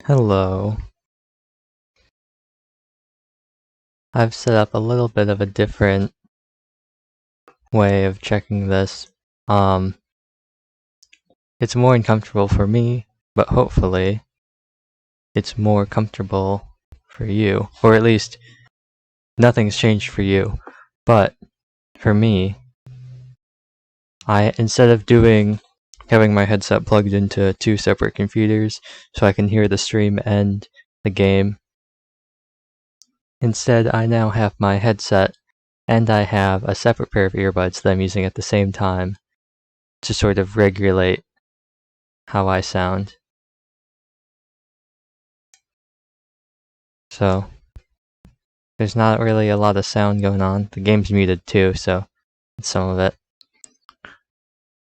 Hello. I've set up a little bit of a different way of checking this. It's more uncomfortable for me, but hopefully it's more comfortable for you. Or at least nothing's changed for you. But for me, instead of having my headset plugged into two separate computers so I can hear the stream and the game, instead I now have my headset and I have a separate pair of earbuds that I'm using at the same time to sort of regulate how I sound. So there's not really a lot of sound going on. The game's muted too, so that's some of it.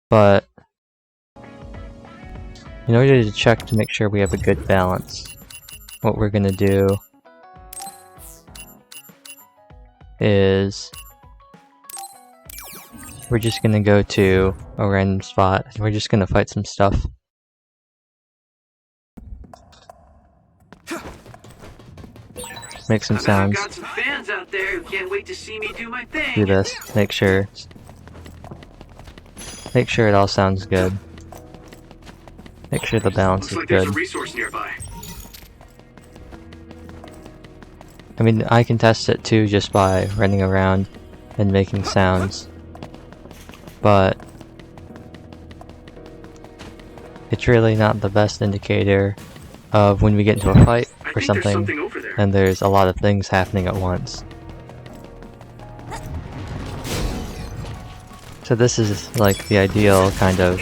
But in order to check to make sure we have a good balance, what we're gonna do is we're just gonna go to a random spot and we're just gonna fight some stuff. Make some sounds. I've got some fans out there who can't wait to see me do my thing. Do this. Make sure it all sounds good. Make sure the balance is Looks like good. there's a resource nearby. I mean, I can test it too just by running around and making sounds, but it's really not the best indicator of when we get into a fight or something and there's a lot of things happening at once. So this is like the ideal kind of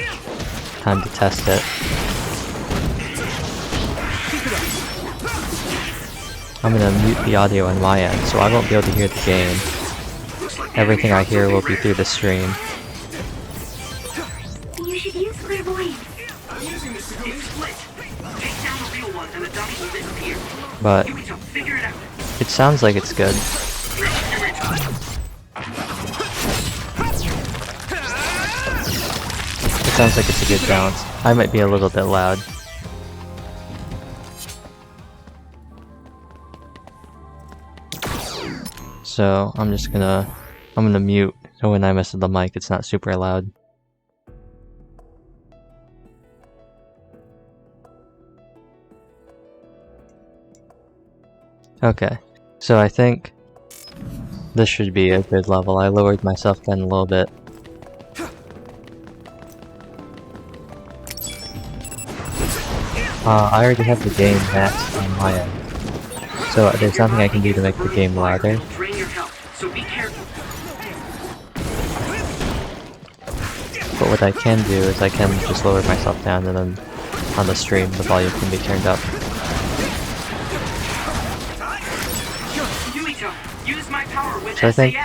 time to test it. I'm gonna mute the audio on my end, so I won't be able to hear the game. Everything I hear will be through the stream. You should use clairvoyance. But it sounds like it's good. It sounds like it's a good balance. I might be a little bit loud. So I'm gonna mute so when I mess with the mic it's not super loud. Okay, so I think this should be a good level. I lowered myself down a little bit. I already have the game maxed on my end, so there's nothing I can do to make the game louder. But what I can do is I can just lower myself down and then on the stream the volume can be turned up. So I think,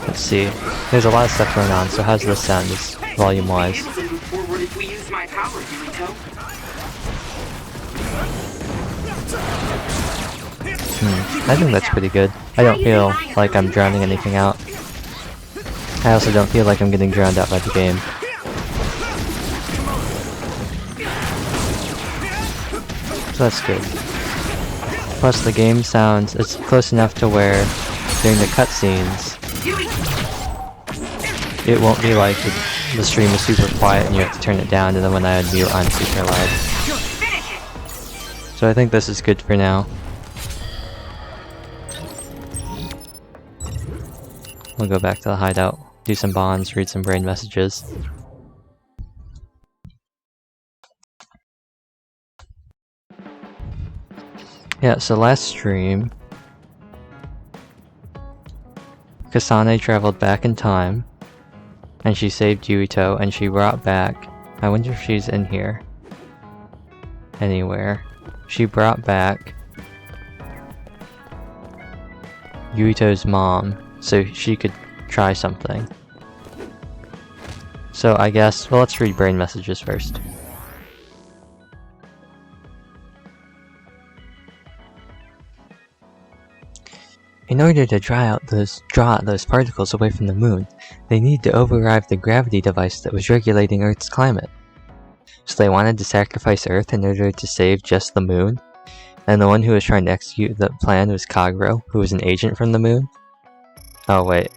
let's see, there's a lot of stuff going on, so how's this sound, just volume-wise? I think that's pretty good. I don't feel like I'm drowning anything out. I also don't feel like I'm getting drowned out by the game. So that's good. Plus the game sounds, it's close enough to where during the cutscenes it won't be like the stream is super quiet and you have to turn it down, and then when I unmute I'm super loud. So I think this is good for now. We'll go back to the hideout, do some bonds, read some brain messages. Yeah, so last stream, Kasane traveled back in time, and she saved Yuito, and she brought back, I wonder if she's in here, anywhere. She brought back Yuito's mom, so she could try something. So I guess, well, let's read brain messages first. In order to draw out those particles away from the moon, they need to override the gravity device that was regulating Earth's climate. So they wanted to sacrifice Earth in order to save just the moon? And the one who was trying to execute the plan was Kagero, who was an agent from the moon? Oh wait.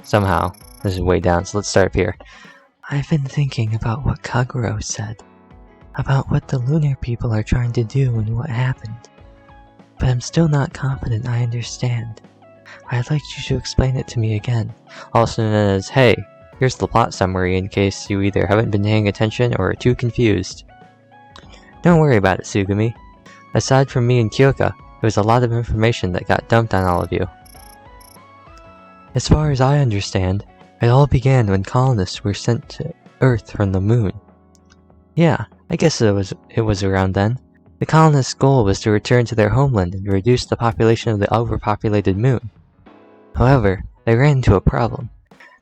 Somehow. This is way down, so let's start up here. I've been thinking about what Kagero said. About what the lunar people are trying to do and what happened. But I'm still not confident I understand. I'd like you to explain it to me again. Also known as, hey, here's the plot summary in case you either haven't been paying attention or are too confused. Don't worry about it, Sugumi. Aside from me and Kyoka, there was a lot of information that got dumped on all of you. As far as I understand, it all began when colonists were sent to Earth from the moon. Yeah, I guess it was around then. The colonists' goal was to return to their homeland and reduce the population of the overpopulated moon. However, they ran into a problem.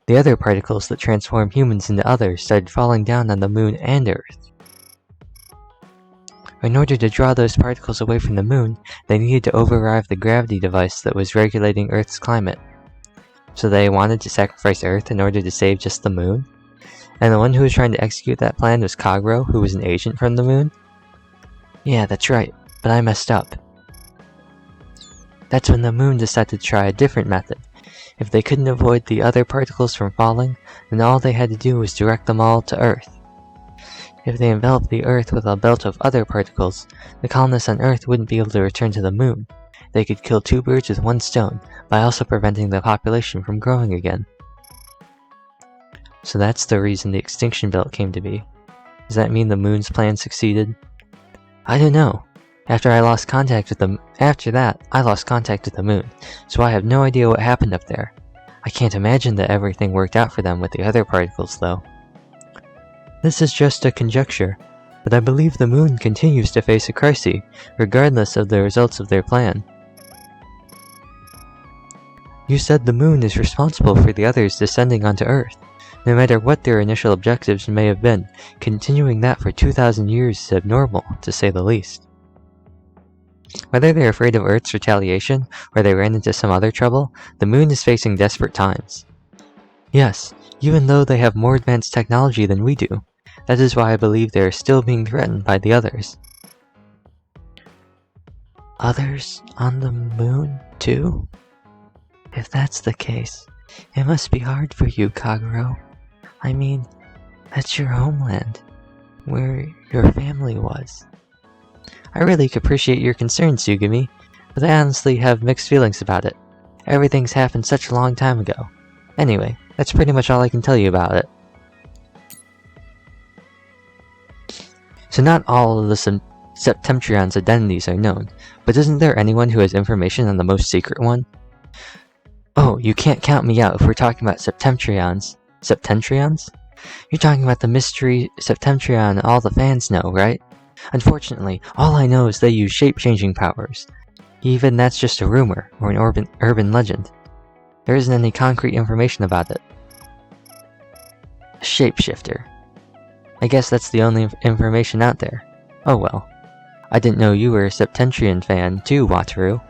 The other particles that transform humans into others started falling down on the moon and Earth. In order to draw those particles away from the moon, they needed to override the gravity device that was regulating Earth's climate. So they wanted to sacrifice Earth in order to save just the moon? And the one who was trying to execute that plan was Kagero, who was an agent from the moon? Yeah, that's right, but I messed up. That's when the moon decided to try a different method. If they couldn't avoid the other particles from falling, then all they had to do was direct them all to Earth. If they enveloped the Earth with a belt of other particles, the colonists on Earth wouldn't be able to return to the moon. They could kill two birds with one stone, by also preventing the population from growing again. So that's the reason the extinction belt came to be. Does that mean the moon's plan succeeded? I don't know. After that, I lost contact with the moon, so I have no idea what happened up there. I can't imagine that everything worked out for them with the other particles, though. This is just a conjecture, but I believe the moon continues to face a crisis, regardless of the results of their plan. You said the moon is responsible for the others descending onto Earth. No matter what their initial objectives may have been, continuing that for 2,000 years is abnormal, to say the least. Whether they're afraid of Earth's retaliation, or they ran into some other trouble, the moon is facing desperate times. Yes, even though they have more advanced technology than we do. That is why I believe they are still being threatened by the others. Others on the moon, too? If that's the case, it must be hard for you, Kagero. I mean, that's your homeland, where your family was. I really appreciate your concern, Sugumi, but I honestly have mixed feelings about it. Everything's happened such a long time ago. Anyway, that's pretty much all I can tell you about it. So not all of the Septentrion's identities are known, but isn't there anyone who has information on the most secret one? Oh, you can't count me out if we're talking about Septentrions. Septentrions? You're talking about the mystery Septentrion all the fans know, right? Unfortunately, all I know is they use shape-changing powers. Even that's just a rumor, or an urban legend. There isn't any concrete information about it. A shapeshifter. I guess that's the only information out there. Oh well. I didn't know you were a Septentrion fan too, Wataru.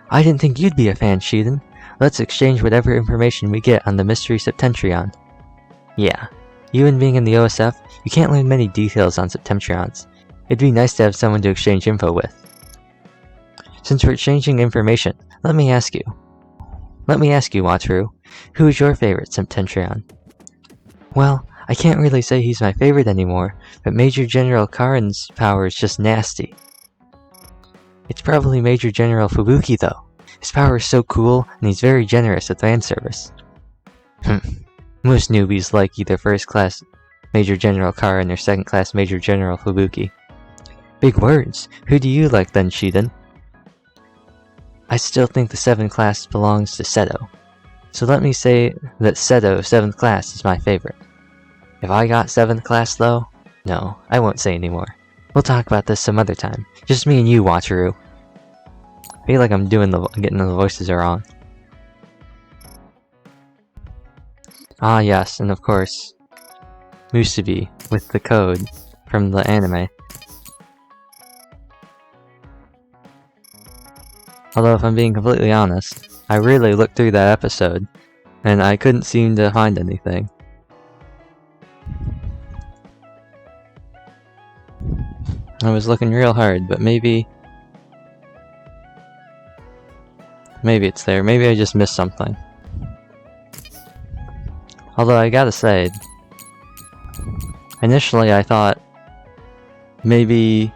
I didn't think you'd be a fan, Shiden. Let's exchange whatever information we get on the mystery Septentrion. Yeah, even being in the OSF, you can't learn many details on Septentrions. It'd be nice to have someone to exchange info with. Since we're exchanging information, let me ask you, Wataru, who is your favorite Septentrion? Well, I can't really say he's my favorite anymore, but Major General Karin's power is just nasty. It's probably Major General Fubuki though. His power is so cool, and he's very generous with fan service. Most newbies like either First Class Major General Karin or Second Class Major General Fubuki. Big words! Who do you like then, Shiden? I still think the 7th class belongs to Seto. So let me say that Seto, 7th class, is my favorite. If I got 7th class though, no, I won't say anymore. We'll talk about this some other time. Just me and you, Wataru. I feel like I'm getting the voices wrong. Ah yes, and of course, Musubi with the code from the anime. Although if I'm being completely honest, I really looked through that episode, and I couldn't seem to find anything. I was looking real hard, but maybe it's there. Maybe I just missed something. Although I gotta say, initially I thought maybe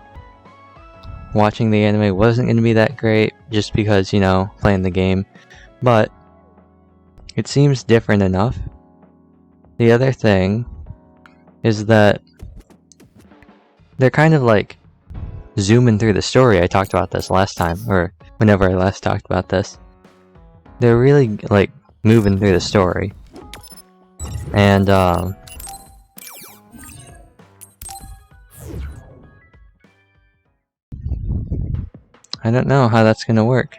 watching the anime wasn't gonna be that great just because, you know, playing the game, but it seems different enough. The other thing is that they're kind of like zooming through the story. I talked about this last time, or whenever I last talked about this. They're really like moving through the story. And I don't know how that's gonna work.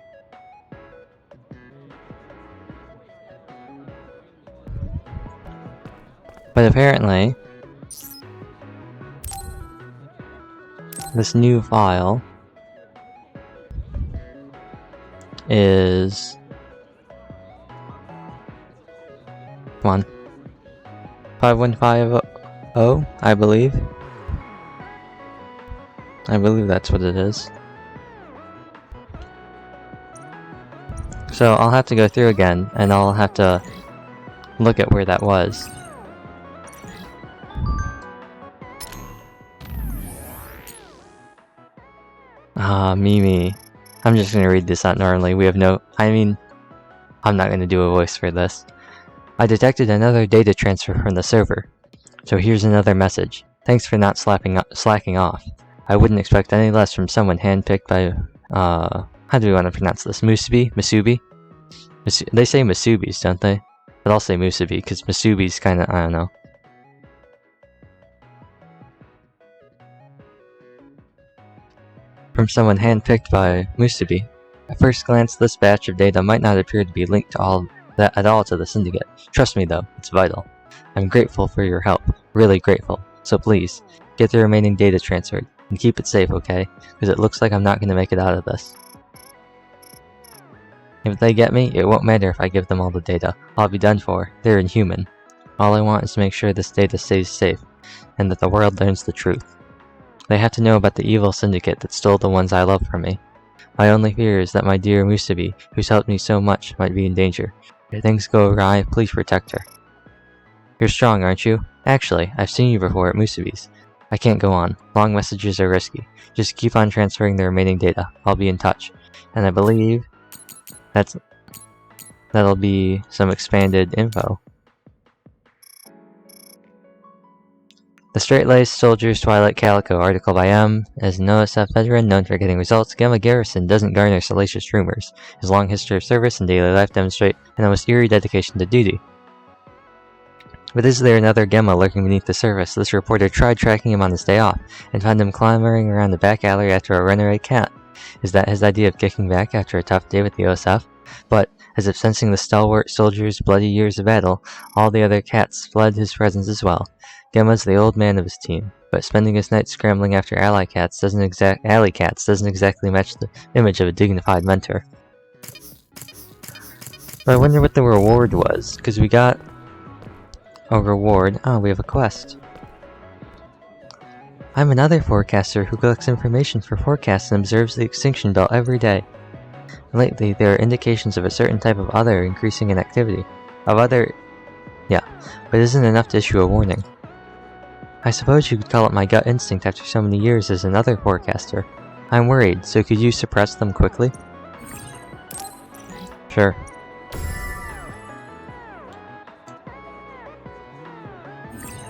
But apparently, this new file is 5150, I believe. I believe that's what it is. So I'll have to go through again, and I'll have to look at where that was. Mimi. I'm just gonna read this out normally. We have no... I'm not gonna do a voice for this. I detected another data transfer from the server. So here's another message. Thanks for not slacking off. I wouldn't expect any less from someone handpicked by... how do we want to pronounce this? Musubi? They say Musubis, don't they? But I'll say Musubi, because Musubi's kinda... I don't know. From someone handpicked by Musubi. At first glance, this batch of data might not appear to be linked at all to the Syndicate. Trust me though, it's vital. I'm grateful for your help, really grateful. So please, get the remaining data transferred, and keep it safe, okay? Because it looks like I'm not going to make it out of this. If they get me, it won't matter if I give them all the data. I'll be done for. They're inhuman. All I want is to make sure this data stays safe, and that the world learns the truth. They have to know about the evil Syndicate that stole the ones I love from me. My only fear is that my dear Musubi, who's helped me so much, might be in danger. If things go awry, please protect her. You're strong, aren't you? Actually, I've seen you before at Musubi's. I can't go on. Long messages are risky. Just keep on transferring the remaining data. I'll be in touch. And I believe that'll be some expanded info. The Straight-Laced Soldier's Twilight Calico article by M. As an OSF veteran known for getting results, Gamma Garrison doesn't garner salacious rumors. His long history of service and daily life demonstrate an almost eerie dedication to duty. But is there another Gemma lurking beneath the surface? This reporter tried tracking him on his day off, and found him clambering around the back alley after a runaway cat. Is that his idea of kicking back after a tough day with the OSF? But, as if sensing the stalwart soldier's bloody years of battle, all the other cats fled his presence as well. Gemma's the old man of his team, but spending his nights scrambling after alley cats doesn't exactly match the image of a dignified mentor. But I wonder what the reward was, because we got a reward. Oh, we have a quest. I'm another forecaster who collects information for forecasts and observes the extinction belt every day. Lately, there are indications of a certain type of other increasing in activity. But isn't enough to issue a warning. I suppose you could call it my gut instinct after so many years as another forecaster. I'm worried, so could you suppress them quickly? Sure.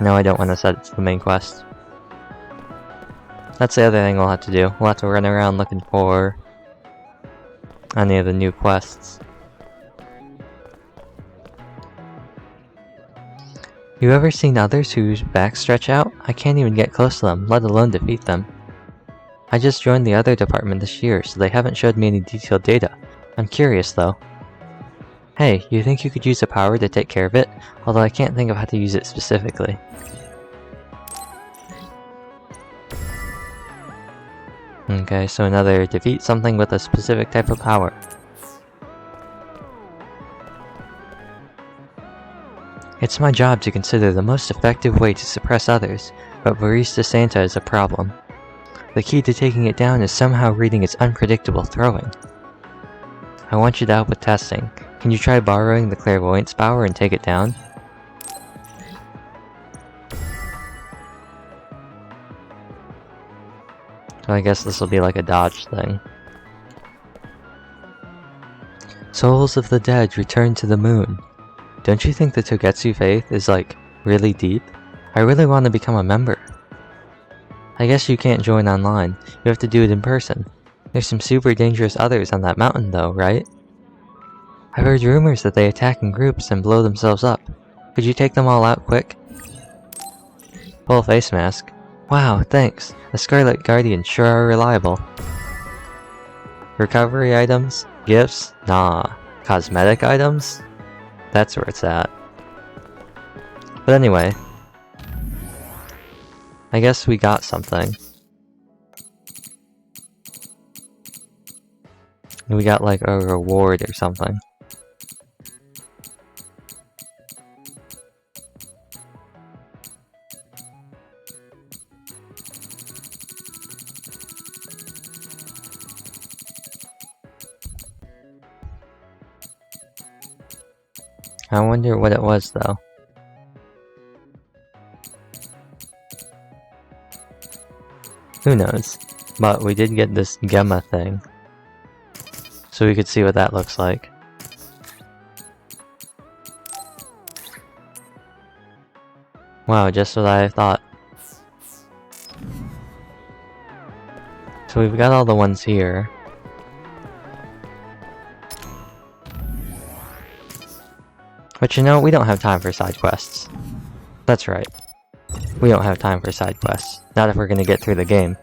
No, I don't want to set it to the main quest. That's the other thing we'll have to do. We'll have to run around looking for any of the new quests. You ever seen others whose backs stretch out? I can't even get close to them, let alone defeat them. I just joined the other department this year, so they haven't showed me any detailed data. I'm curious though. Hey, you think you could use a power to take care of it? Although I can't think of how to use it specifically. Okay, so another defeat something with a specific type of power. It's my job to consider the most effective way to suppress others, but Barista Santa is a problem. The key to taking it down is somehow reading its unpredictable throwing. I want you to help with testing. Can you try borrowing the clairvoyance power and take it down? So I guess this will be like a dodge thing. Souls of the dead return to the moon. Don't you think the Togetsu faith is like really deep? I really want to become a member. I guess you can't join online. You have to do it in person. There's some super dangerous others on that mountain though, right? I've heard rumors that they attack in groups and blow themselves up. Could you take them all out quick? Full face mask. Wow, thanks. The Scarlet Guardians sure are reliable. Recovery items? Gifts? Nah. Cosmetic items? That's where it's at. But anyway, I guess we got something. We got like a reward or something. I wonder what it was though. Who knows? But we did get this Gemma thing. So we could see what that looks like. Wow, just what I thought. So we've got all the ones here. But you know, we don't have time for side quests. That's right. We don't have time for side quests. Not if we're gonna get through the game.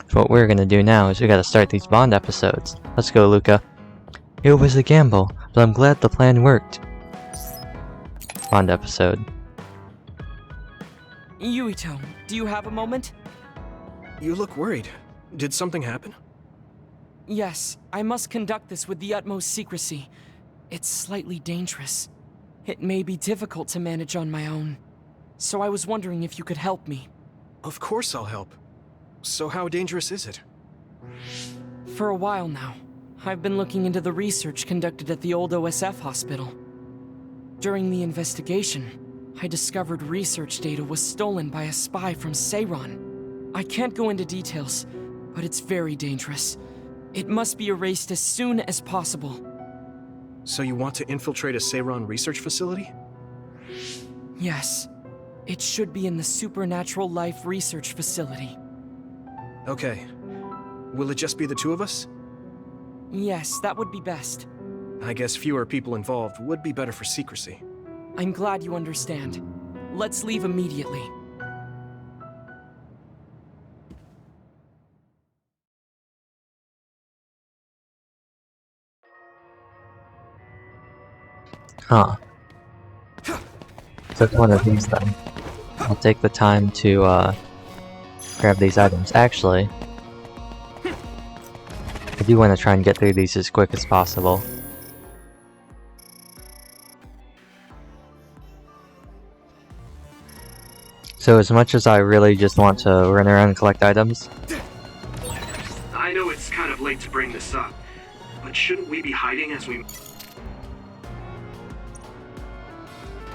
So what we're gonna do now is we gotta start these Bond episodes. Let's go, Luca. It was a gamble, but I'm glad the plan worked. Bond episode. Yuito, do you have a moment? You look worried. Did something happen? Yes, I must conduct this with the utmost secrecy. It's slightly dangerous. It may be difficult to manage on my own. So I was wondering if you could help me. Of course I'll help. So how dangerous is it? For a while now, I've been looking into the research conducted at the old OSF hospital. During the investigation, I discovered research data was stolen by a spy from Seiron. I can't go into details, but it's very dangerous. It must be erased as soon as possible. So you want to infiltrate a Seiron research facility? Yes. It should be in the Supernatural Life Research Facility. Okay. Will it just be the two of us? Yes, that would be best. I guess fewer people involved would be better for secrecy. I'm glad you understand. Let's leave immediately. Huh. Took one of these then. I'll take the time to grab these items. Actually, I do want to try and get through these as quick as possible. So as much as I really just want to run around and collect items, I know it's kind of late to bring this up, but shouldn't we be hiding as we...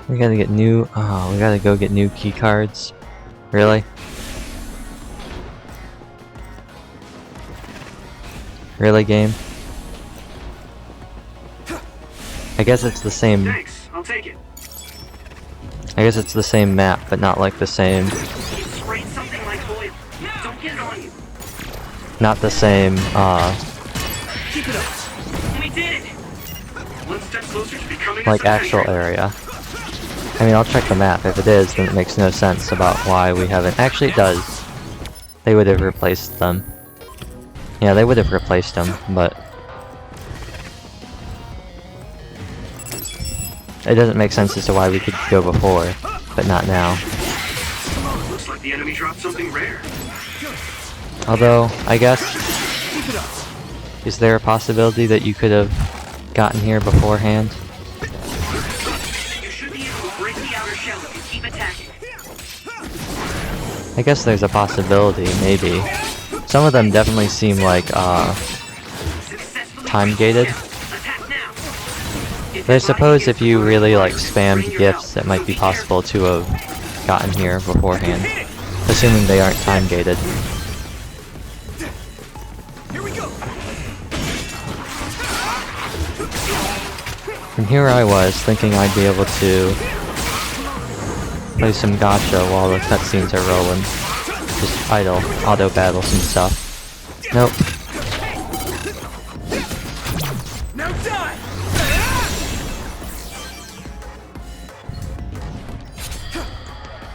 we gotta get new, we gotta go get new key cards. Really? Really, game? I guess it's the same. Thanks, I'll take it. I guess it's the same map, but not like the same. Sprayed something like oil. Don't get it on you. Not the same, Keep it up. We did it. One step closer to becoming like a actual survivor. area. I mean, I'll check the map. If it is, then it makes no sense about why we haven't. Actually, it does. They would have replaced them. Yeah, they would have replaced them, but it doesn't make sense as to why we could go before, but not now. Looks like the enemy dropped something rare. Although, I guess, is there a possibility that you could have gotten here beforehand? You should be able to break the outer shell if you keep attacking. I guess there's a possibility, maybe. Some of them definitely seem like, time-gated. Attack now. But I suppose if you really, like, spammed gifts, it might be possible to have gotten here beforehand. Assuming they aren't time-gated. Here we go. And here I was, thinking I'd be able to play some gacha while the cutscenes are rolling. Just idle, auto battles and stuff. Nope. Now die.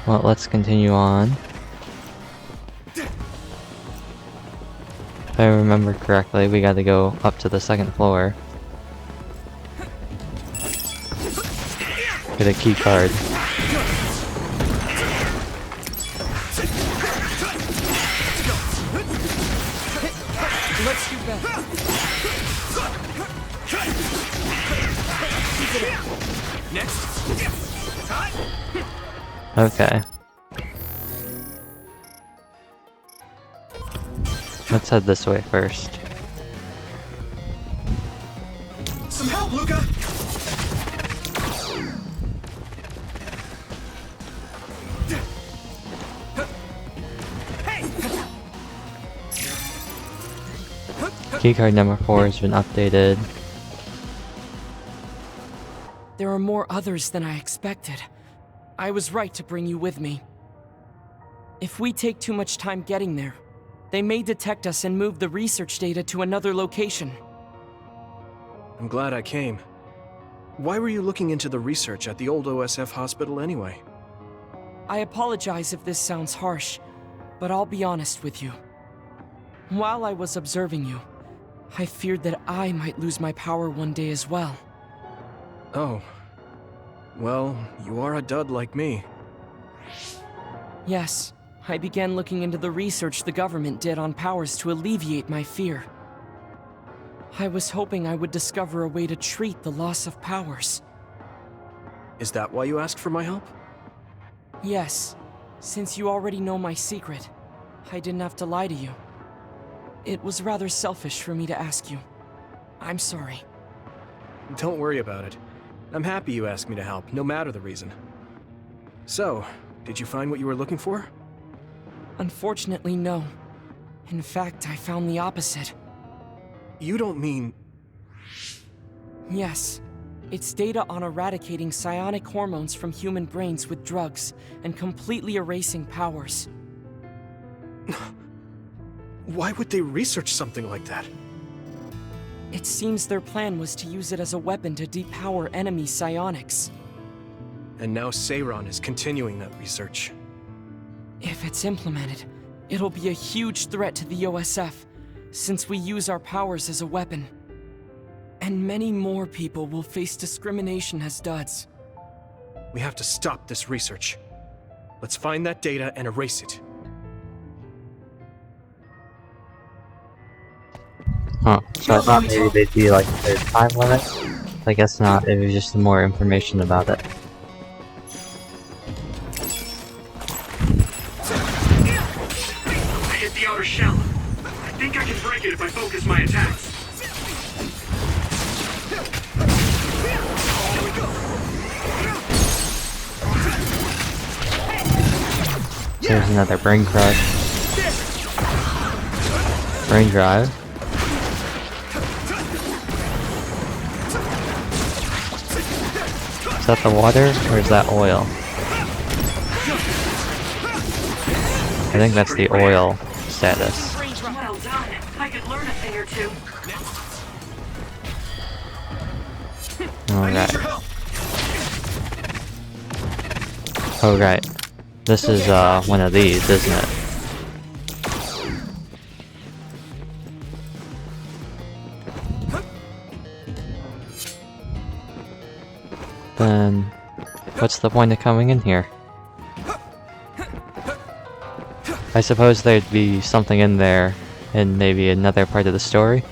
Well, let's continue on. If I remember correctly, we gotta go up to the second floor. Get a key card. Let's do better. Next. Okay. Let's head this way first. Some help, Luca. Keycard number 4 has been updated. There are more others than I expected. I was right to bring you with me. If we take too much time getting there, they may detect us and move the research data to another location. I'm glad I came. Why were you looking into the research at the old OSF hospital anyway? I apologize if this sounds harsh, but I'll be honest with you. While I was observing you, I feared that I might lose my power one day as well. Oh. Well, you are a dud like me. Yes, I began looking into the research the government did on powers to alleviate my fear. I was hoping I would discover a way to treat the loss of powers. Is that why you asked for my help? Yes, since you already know my secret, I didn't have to lie to you. It was rather selfish for me to ask you. I'm sorry. Don't worry about it. I'm happy you asked me to help, no matter the reason. So, did you find what you were looking for? Unfortunately, no. In fact, I found the opposite. You don't mean... Yes. It's data on eradicating psionic hormones from human brains with drugs and completely erasing powers. Why would they research something like that? It seems their plan was to use it as a weapon to depower enemy psionics. And now Seiron is continuing that research. If it's implemented, it'll be a huge threat to the OSF, since we use our powers as a weapon. And many more people will face discrimination as duds. We have to stop this research. Let's find that data and erase it. Huh. So I thought maybe they'd be like a time limit. I guess not, it was just more information about it. I hit the outer shell. I think I can break it if I focus my attacks. There's another brain crush. Brain drive. Is that the water, or is that oil? I think that's the oil status. Well done. I could learn a thing or two. Alright. Oh right. This is one of these, isn't it? Then what's the point of coming in here? I suppose there'd be something in there in maybe another part of the story.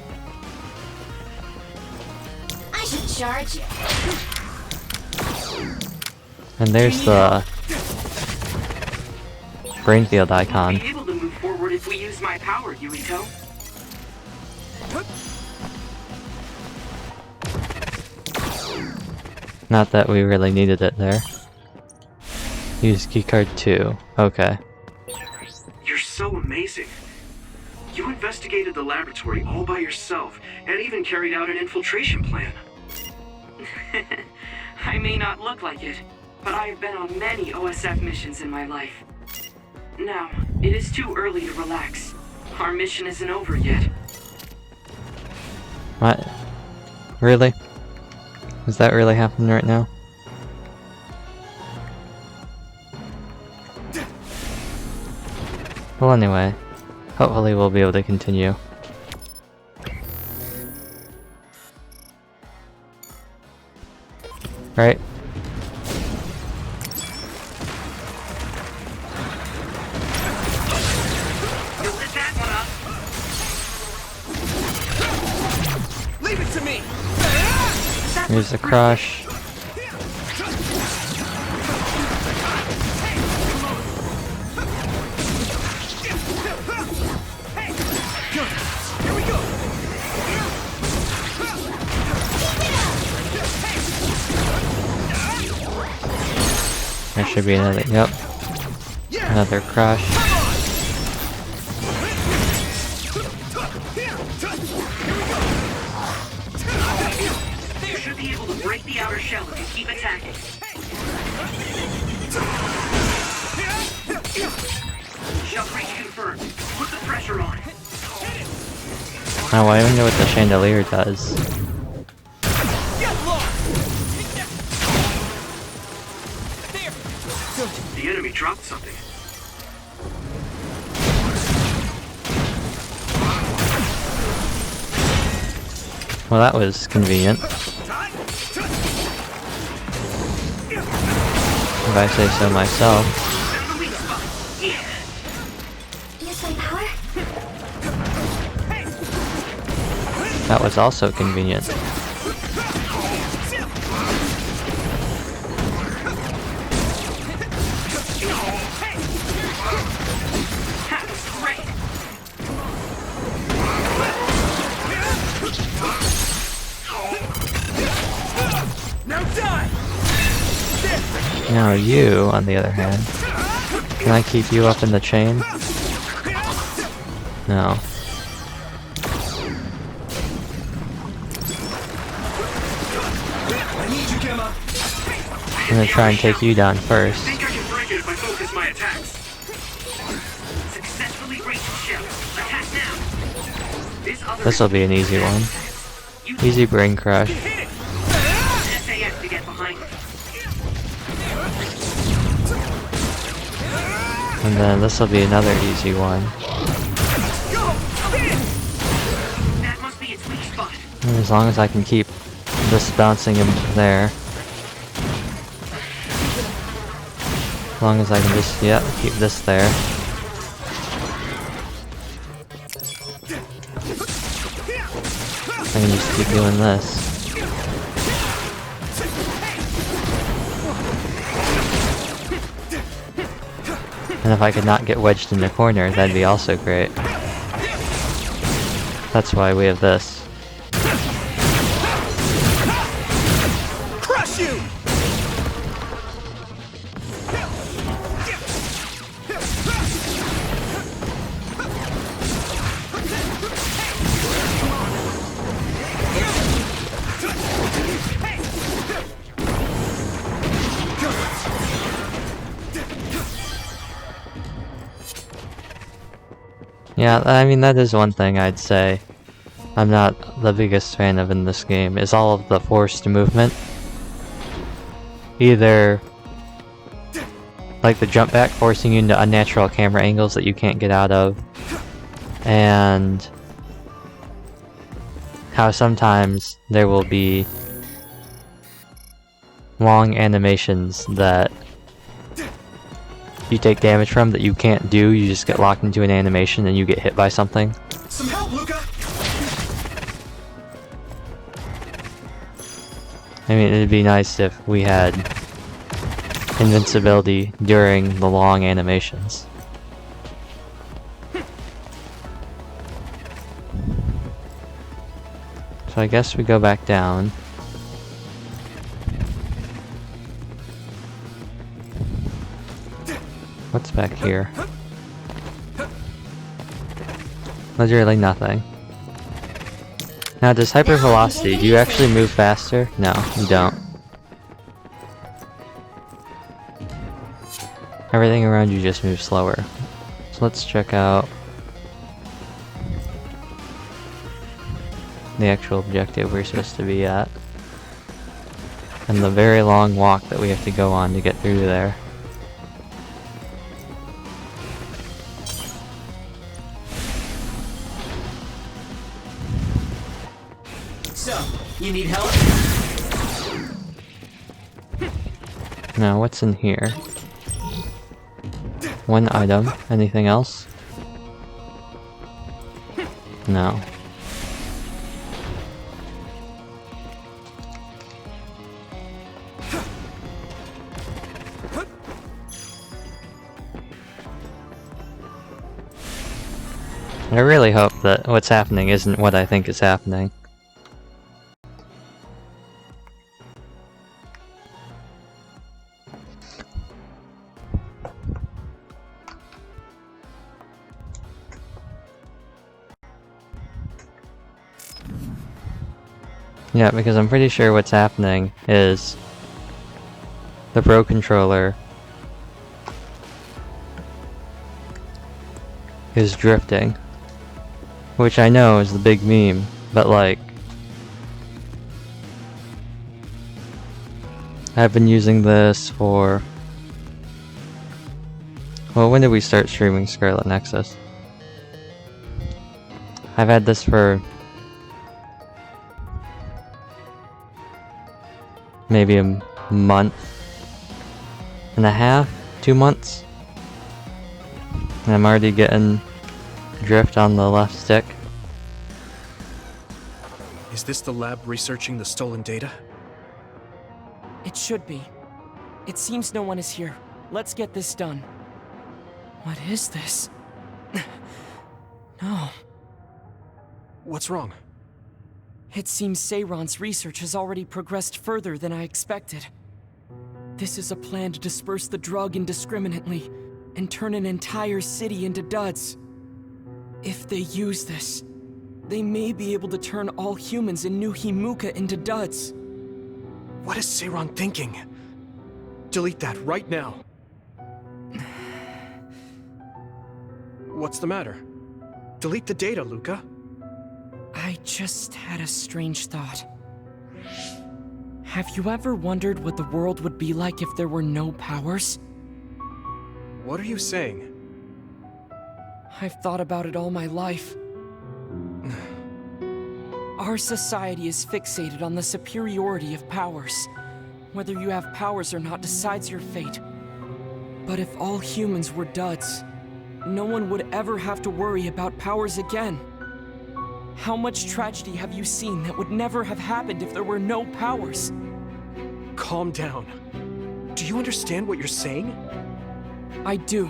I And there's the brain field icon. Be able to move forward if we use my power, Yuito. Not that we really needed it there. Use keycard 2. Okay. You're so amazing. You investigated the laboratory all by yourself, and even carried out an infiltration plan. I may not look like it, but I have been on many OSF missions in my life. Now, it is too early to relax. Our mission isn't over yet. What? Really? Is that really happening right now? Well, anyway, hopefully we'll be able to continue. Right? You lit that one up. Leave it to me! Here's the crush. Here we go! There should be another, yep. Another crush. You should be able to break the outer shell if you keep attacking. Shell breach confirmed. Put the pressure on. Oh, I wonder what the chandelier does. The enemy dropped something. Well, that was convenient. If I say so myself. Use my power? That was also convenient. Now you, on the other hand, can I keep you up in the chain? No. I'm gonna try and take you down first. I think I can break it if I focus my attacks. Successfully breach the shell. Attack now. This will be an easy one. Easy brain crush. SAS to get behind it. And then this will be another easy one. That must be its weak spot. And as long as I can keep this bouncing him there. As long as I can just, yeah, keep this there. I can just keep doing this. And if I could not get wedged in the corner, that'd be also great. That's why we have this. Crush you! Yeah, I mean, that is one thing I'd say I'm not the biggest fan of in this game, is all of the forced movement. Either like the jump back forcing you into unnatural camera angles that you can't get out of, and how sometimes there will be long animations that you take damage from that you can't do. You just get locked into an animation and you get hit by something. Some help, Luca! I mean, it'd be nice if we had invincibility during the long animations. So I guess we go back down. What's back here? Literally nothing. Now, does hypervelocity, do you actually move faster? No, you don't. Everything around you just moves slower. So let's check out the actual objective we're supposed to be at. And the very long walk that we have to go on to get through there. So, you need help? Now, what's in here? One item. Anything else? No. I really hope that what's happening isn't what I think is happening. Yeah, because I'm pretty sure what's happening is the Pro Controller is drifting. Which I know is the big meme, but like, I've been using this for... Well, when did we start streaming Scarlet Nexus? I've had this for maybe a month and a half, 2 months, and I'm already getting drift on the left stick. Is this the lab researching the stolen data? It should be. It seems no one is here. Let's get this done. What is this? No. What's wrong? It seems Seiron's research has already progressed further than I expected. This is a plan to disperse the drug indiscriminately and turn an entire city into duds. If they use this, they may be able to turn all humans in New Himuka into duds. What is Seiron thinking? Delete that right now. What's the matter? Delete the data, Luca. I just had a strange thought. Have you ever wondered what the world would be like if there were no powers? What are you saying? I've thought about it all my life. Our society is fixated on the superiority of powers. Whether you have powers or not decides your fate. But if all humans were duds, no one would ever have to worry about powers again. How much tragedy have you seen that would never have happened if there were no powers? Calm down. Do you understand what you're saying? I do.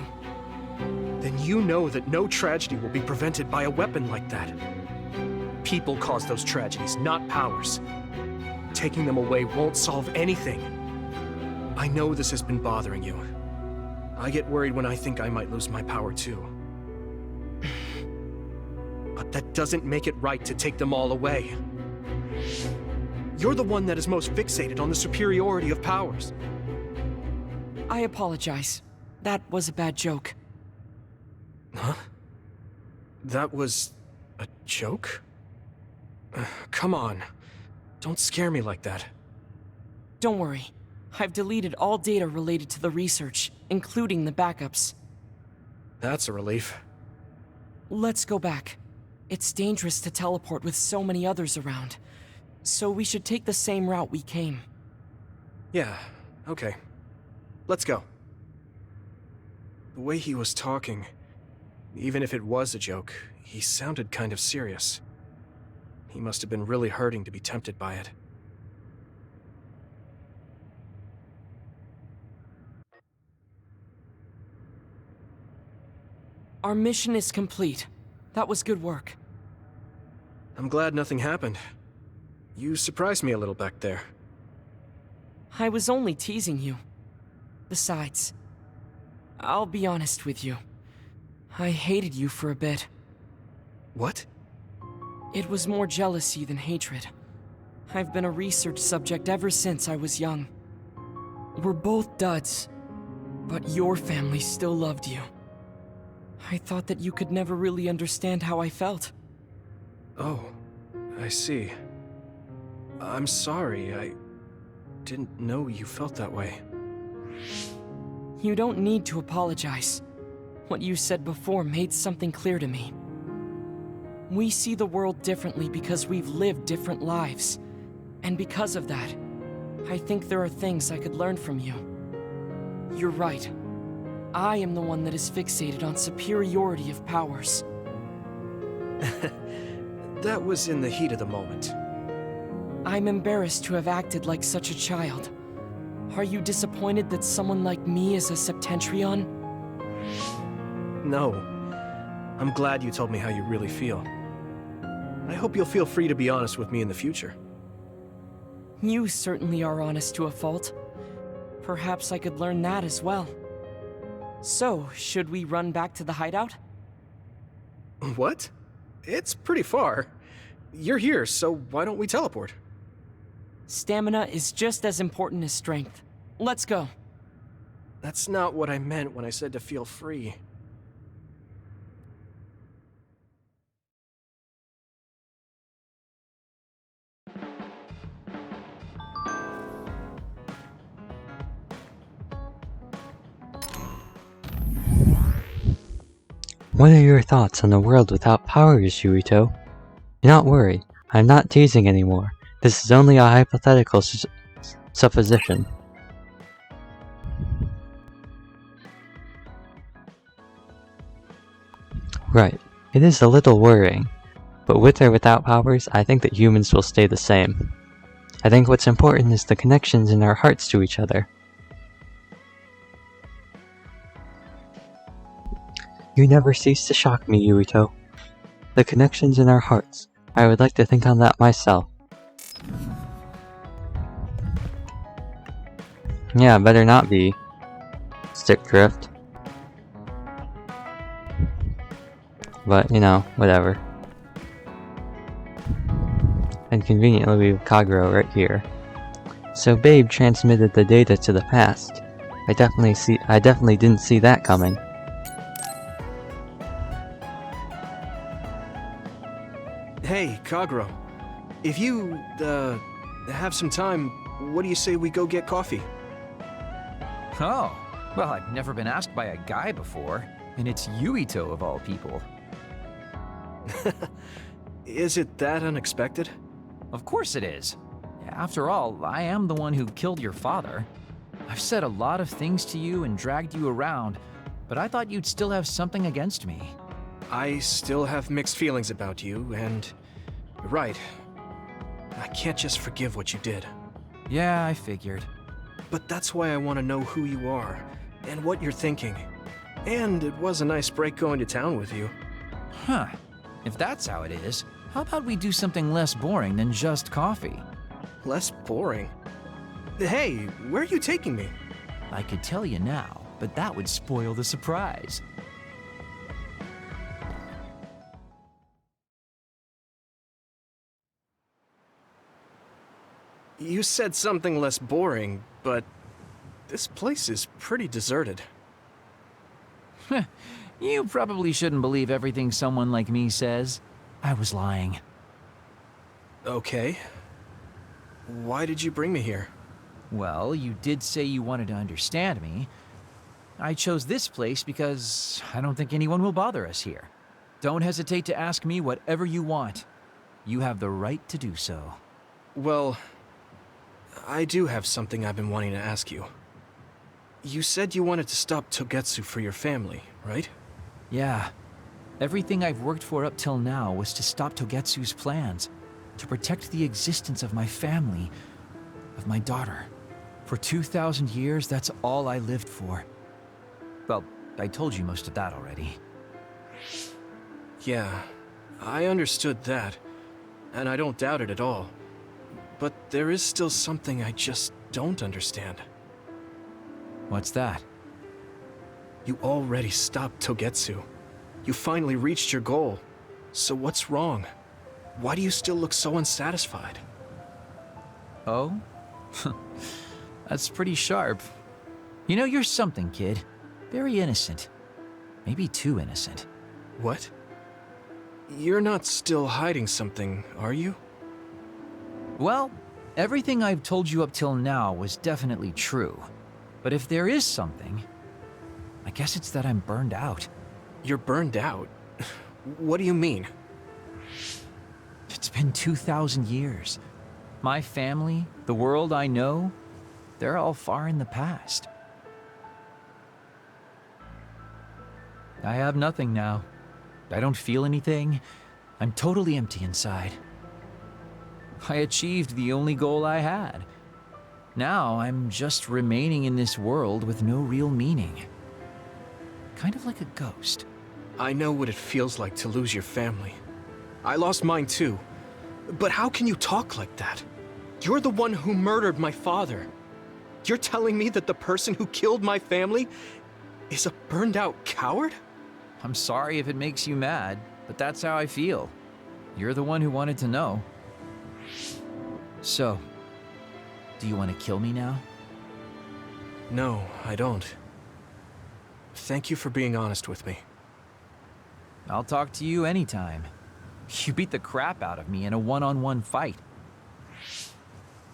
Then you know that no tragedy will be prevented by a weapon like that. People cause those tragedies, not powers. Taking them away won't solve anything. I know this has been bothering you. I get worried when I think I might lose my power too. But that doesn't make it right to take them all away. You're the one that is most fixated on the superiority of powers. I apologize. That was a bad joke. Huh? That was a joke? Come on. Don't scare me like that. Don't worry. I've deleted all data related to the research, including the backups. That's a relief. Let's go back. It's dangerous to teleport with so many others around. So we should take the same route we came. Yeah, okay. Let's go. The way he was talking, even if it was a joke, he sounded kind of serious. He must have been really hurting to be tempted by it. Our mission is complete. That was good work. I'm glad nothing happened. You surprised me a little back there. I was only teasing you. Besides, I'll be honest with you. I hated you for a bit. What? It was more jealousy than hatred. I've been a research subject ever since I was young. We're both duds, but your family still loved you. I thought that you could never really understand how I felt. Oh, I see. I'm sorry, I didn't know you felt that way. You don't need to apologize. What you said before made something clear to me. We see the world differently because we've lived different lives. And because of that, I think there are things I could learn from you. You're right. I am the one that is fixated on superiority of powers. That was in the heat of the moment. I'm embarrassed to have acted like such a child. Are you disappointed that someone like me is a Septentrion? No. I'm glad you told me how you really feel. I hope you'll feel free to be honest with me in the future. You certainly are honest to a fault. Perhaps I could learn that as well. So, should we run back to the hideout? What? It's pretty far. You're here, so why don't we teleport? Stamina is just as important as strength. Let's go. That's not what I meant when I said to feel free. What are your thoughts on a world without powers, Yuito? Do not worry, I'm not teasing anymore. This is only a hypothetical supposition. Right, it is a little worrying, but with or without powers, I think that humans will stay the same. I think what's important is the connections in our hearts to each other. You never cease to shock me, Yuito. The connections in our hearts. I would like to think on that myself. Yeah, better not be. Stick drift. But, you know, whatever. And conveniently we have Kagero right here. So Babe transmitted the data to the past. I definitely didn't see that coming. Hey, Kagero. If you, have some time, what do you say we go get coffee? Oh, well, I've never been asked by a guy before, and it's Yuito of all people. Is it that unexpected? Of course it is. After all, I am the one who killed your father. I've said a lot of things to you and dragged you around, but I thought you'd still have something against me. I still have mixed feelings about you, and you're right. I can't just forgive what you did. Yeah, I figured. But that's why I want to know who you are, and what you're thinking. And it was a nice break going to town with you. Huh. If that's how it is, how about we do something less boring than just coffee? Less boring? Hey, where are you taking me? I could tell you now, but that would spoil the surprise. You said something less boring, but this place is pretty deserted. You probably shouldn't believe everything someone like me says. I was lying. Okay. Why did you bring me here? Well, you did say you wanted to understand me. I chose this place because I don't think anyone will bother us here. Don't hesitate to ask me whatever you want. You have the right to do so. Well, I do have something I've been wanting to ask you. You said you wanted to stop Togetsu for your family, right? Yeah. Everything I've worked for up till now was to stop Togetsu's plans, to protect the existence of my family, of my daughter. For 2,000 years, that's all I lived for. Well, I told you most of that already. Yeah, I understood that, and I don't doubt it at all. But there is still something I just don't understand. What's that? You already stopped Togetsu. You finally reached your goal. So what's wrong? Why do you still look so unsatisfied? Oh? That's pretty sharp. You know, you're something, kid. Very innocent. Maybe too innocent. What? You're not still hiding something, are you? Well, everything I've told you up till now was definitely true. But if there is something, I guess it's that I'm burned out. You're burned out? What do you mean? It's been 2,000 years. My family, the world I know, they're all far in the past. I have nothing now. I don't feel anything. I'm totally empty inside. I achieved the only goal I had. Now I'm just remaining in this world with no real meaning. Kind of like a ghost. I know what it feels like to lose your family. I lost mine too. But how can you talk like that? You're the one who murdered my father. You're telling me that the person who killed my family is a burned out coward? I'm sorry if it makes you mad, but that's how I feel. You're the one who wanted to know. So, do you want to kill me now? No, I don't. Thank you for being honest with me. I'll talk to you anytime. You beat the crap out of me in a one-on-one fight.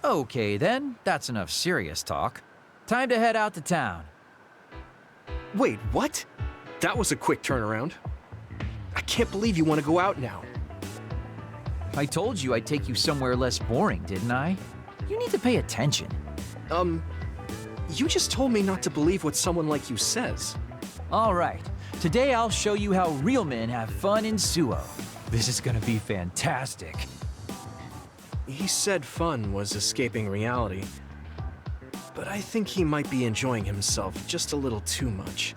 Okay then, that's enough serious talk. Time to head out to town. Wait, what? That was a quick turnaround. I can't believe you want to go out now. I told you I'd take you somewhere less boring, didn't I? You need to pay attention. You just told me not to believe what someone like you says. All right, today I'll show you how real men have fun in Suo. This is gonna be fantastic. He said fun was escaping reality. But I think he might be enjoying himself just a little too much.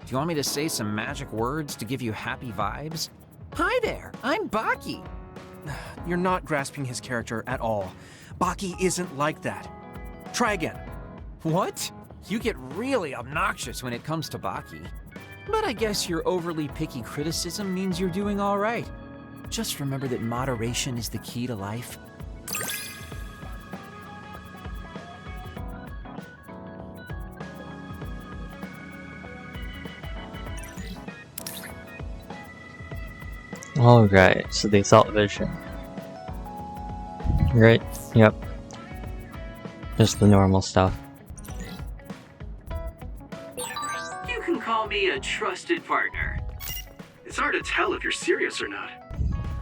Do you want me to say some magic words to give you happy vibes? Hi there, I'm Baki. You're not grasping his character at all. Baki isn't like that. Try again. What? You get really obnoxious when it comes to Baki. But I guess your overly picky criticism means you're doing all right. Just remember that moderation is the key to life. Alright, so the assault vision. Right, yep. Just the normal stuff. You can call me a trusted partner. It's hard to tell if you're serious or not.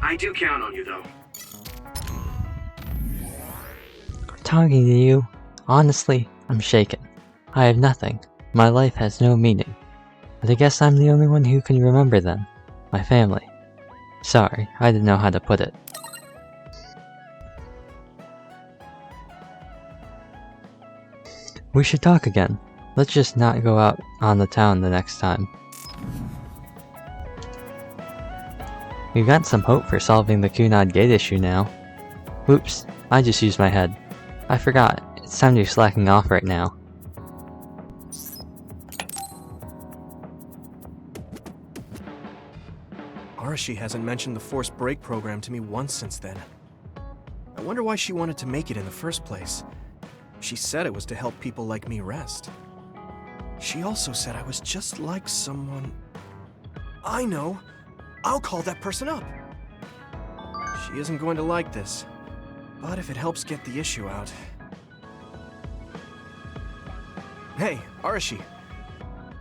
I do count on you, though. Talking to you, honestly, I'm shaken. I have nothing. My life has no meaning. But I guess I'm the only one who can remember them. My family. Sorry, I didn't know how to put it. We should talk again. Let's just not go out on the town the next time. We've got some hope for solving the Kunad Gate issue now. Whoops, I just used my head. I forgot, it's time to be slacking off right now. Arashi hasn't mentioned the forced break program to me once since then. I wonder why she wanted to make it in the first place. She said it was to help people like me rest. She also said I was just like someone... I know! I'll call that person up! She isn't going to like this, but if it helps get the issue out... Hey, Arashi!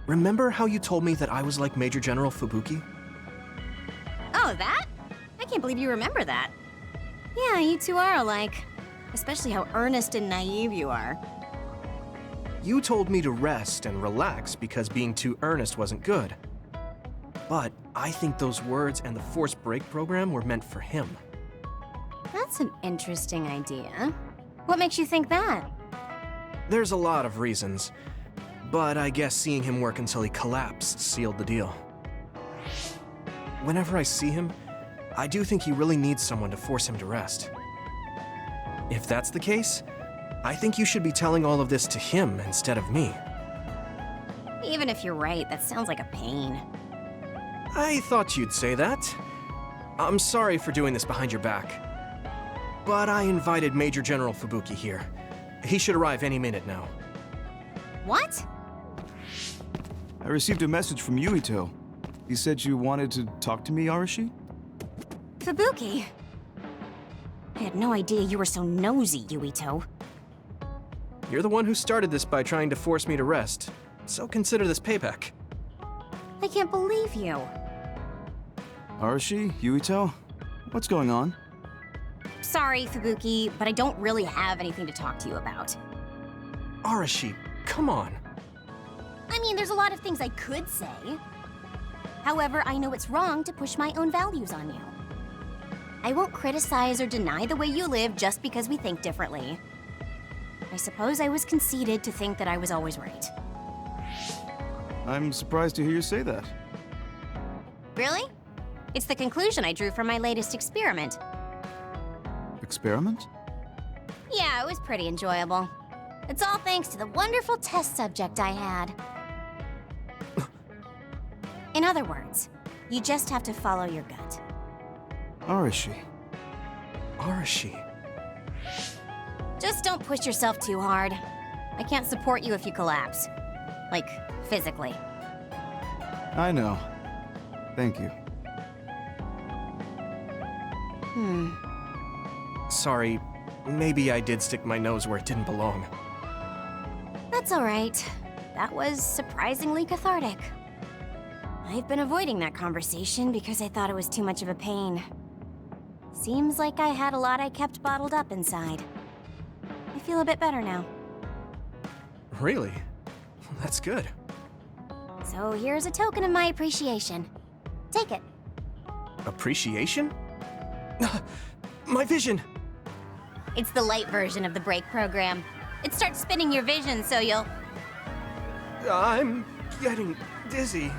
Remember how you told me that I was like Major General Fubuki? Oh, that? I can't believe you remember that. Yeah, you two are alike. Especially how earnest and naive you are. You told me to rest and relax because being too earnest wasn't good. But I think those words and the forced break program were meant for him. That's an interesting idea. What makes you think that? There's a lot of reasons, but I guess seeing him work until he collapsed sealed the deal. Whenever I see him, I do think he really needs someone to force him to rest. If that's the case, I think you should be telling all of this to him instead of me. Even if you're right, that sounds like a pain. I thought you'd say that. I'm sorry for doing this behind your back. But I invited Major General Fubuki here. He should arrive any minute now. What? I received a message from Yuito. He said you wanted to talk to me, Arashi? Fubuki? I had no idea you were so nosy, Yuito. You're the one who started this by trying to force me to rest, so consider this payback. I can't believe you. Arashi? Yuito? What's going on? Sorry, Fubuki, but I don't really have anything to talk to you about. Arashi, come on. I mean, there's a lot of things I could say. However, I know it's wrong to push my own values on you. I won't criticize or deny the way you live just because we think differently. I suppose I was conceited to think that I was always right. I'm surprised to hear you say that. Really? It's the conclusion I drew from my latest experiment. Experiment? Yeah, it was pretty enjoyable. It's all thanks to the wonderful test subject I had. In other words, you just have to follow your gut. Arashi. Arashi. Just don't push yourself too hard. I can't support you if you collapse. Like, physically. I know. Thank you. Sorry, maybe I did stick my nose where it didn't belong. That's alright. That was surprisingly cathartic. I've been avoiding that conversation because I thought it was too much of a pain. Seems like I had a lot I kept bottled up inside. I feel a bit better now. Really? That's good. So here's a token of my appreciation. Take it. Appreciation? My vision! It's the light version of the break program. It starts spinning your vision so you'll... I'm getting dizzy.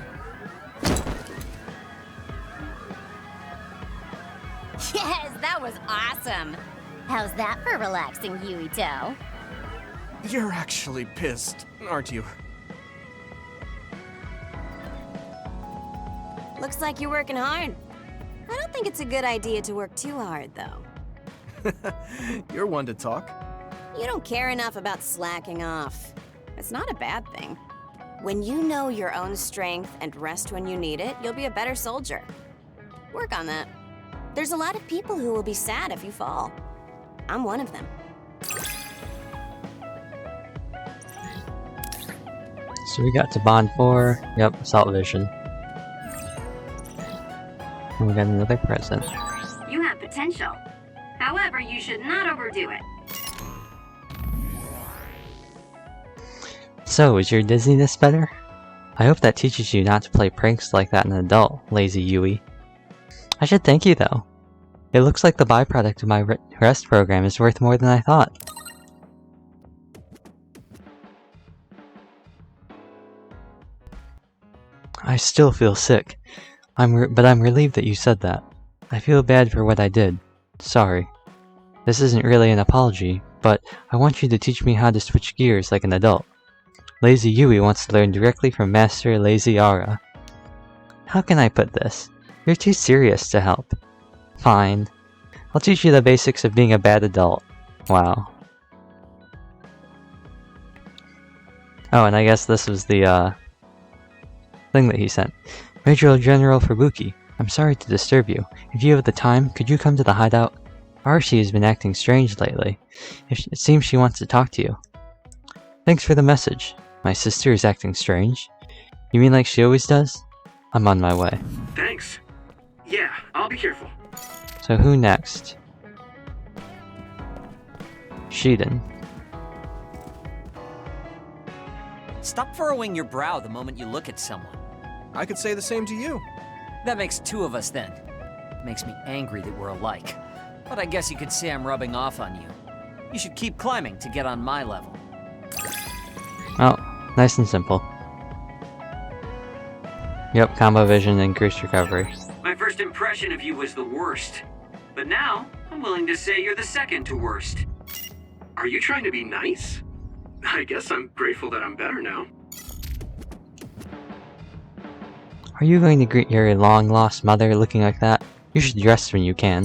Yes, that was awesome! How's that for relaxing, Yuito? You're actually pissed, aren't you? Looks like you're working hard. I don't think it's a good idea to work too hard, though. You're one to talk. You don't care enough about slacking off. It's not a bad thing. When you know your own strength and rest when you need it, you'll be a better soldier. Work on that. There's a lot of people who will be sad if you fall. I'm one of them. So we got to Bond 4. Yep, Assault Vision. And we got another present. You have potential. However, you should not overdo it. So, is your dizziness better? I hope that teaches you not to play pranks like that in an adult, lazy Yui. I should thank you though. It looks like the byproduct of my rest program is worth more than I thought. I still feel sick. But I'm relieved that you said that. I feel bad for what I did. Sorry. This isn't really an apology, but I want you to teach me how to switch gears like an adult. Lazy Yui wants to learn directly from Master Lazy Ara. How can I put this? You're too serious to help. Fine. I'll teach you the basics of being a bad adult. Wow. Oh, and I guess this was the, thing that he sent. Major General Fubuki, I'm sorry to disturb you. If you have the time, could you come to the hideout? Arashi has been acting strange lately. It seems she wants to talk to you. Thanks for the message. My sister is acting strange? You mean like she always does? I'm on my way. Thanks. Yeah, I'll be careful. So who next? Shiden. Stop furrowing your brow the moment you look at someone. I could say the same to you. That makes two of us then. Makes me angry that we're alike. But I guess you could say I'm rubbing off on you. You should keep climbing to get on my level. Oh, nice and simple. Yep, combo vision, increased recovery. My first impression of you was the worst. But now, I'm willing to say you're the second to worst. Are you trying to be nice? I guess I'm grateful that I'm better now. Are you going to greet your long-lost mother looking like that? You should dress when you can.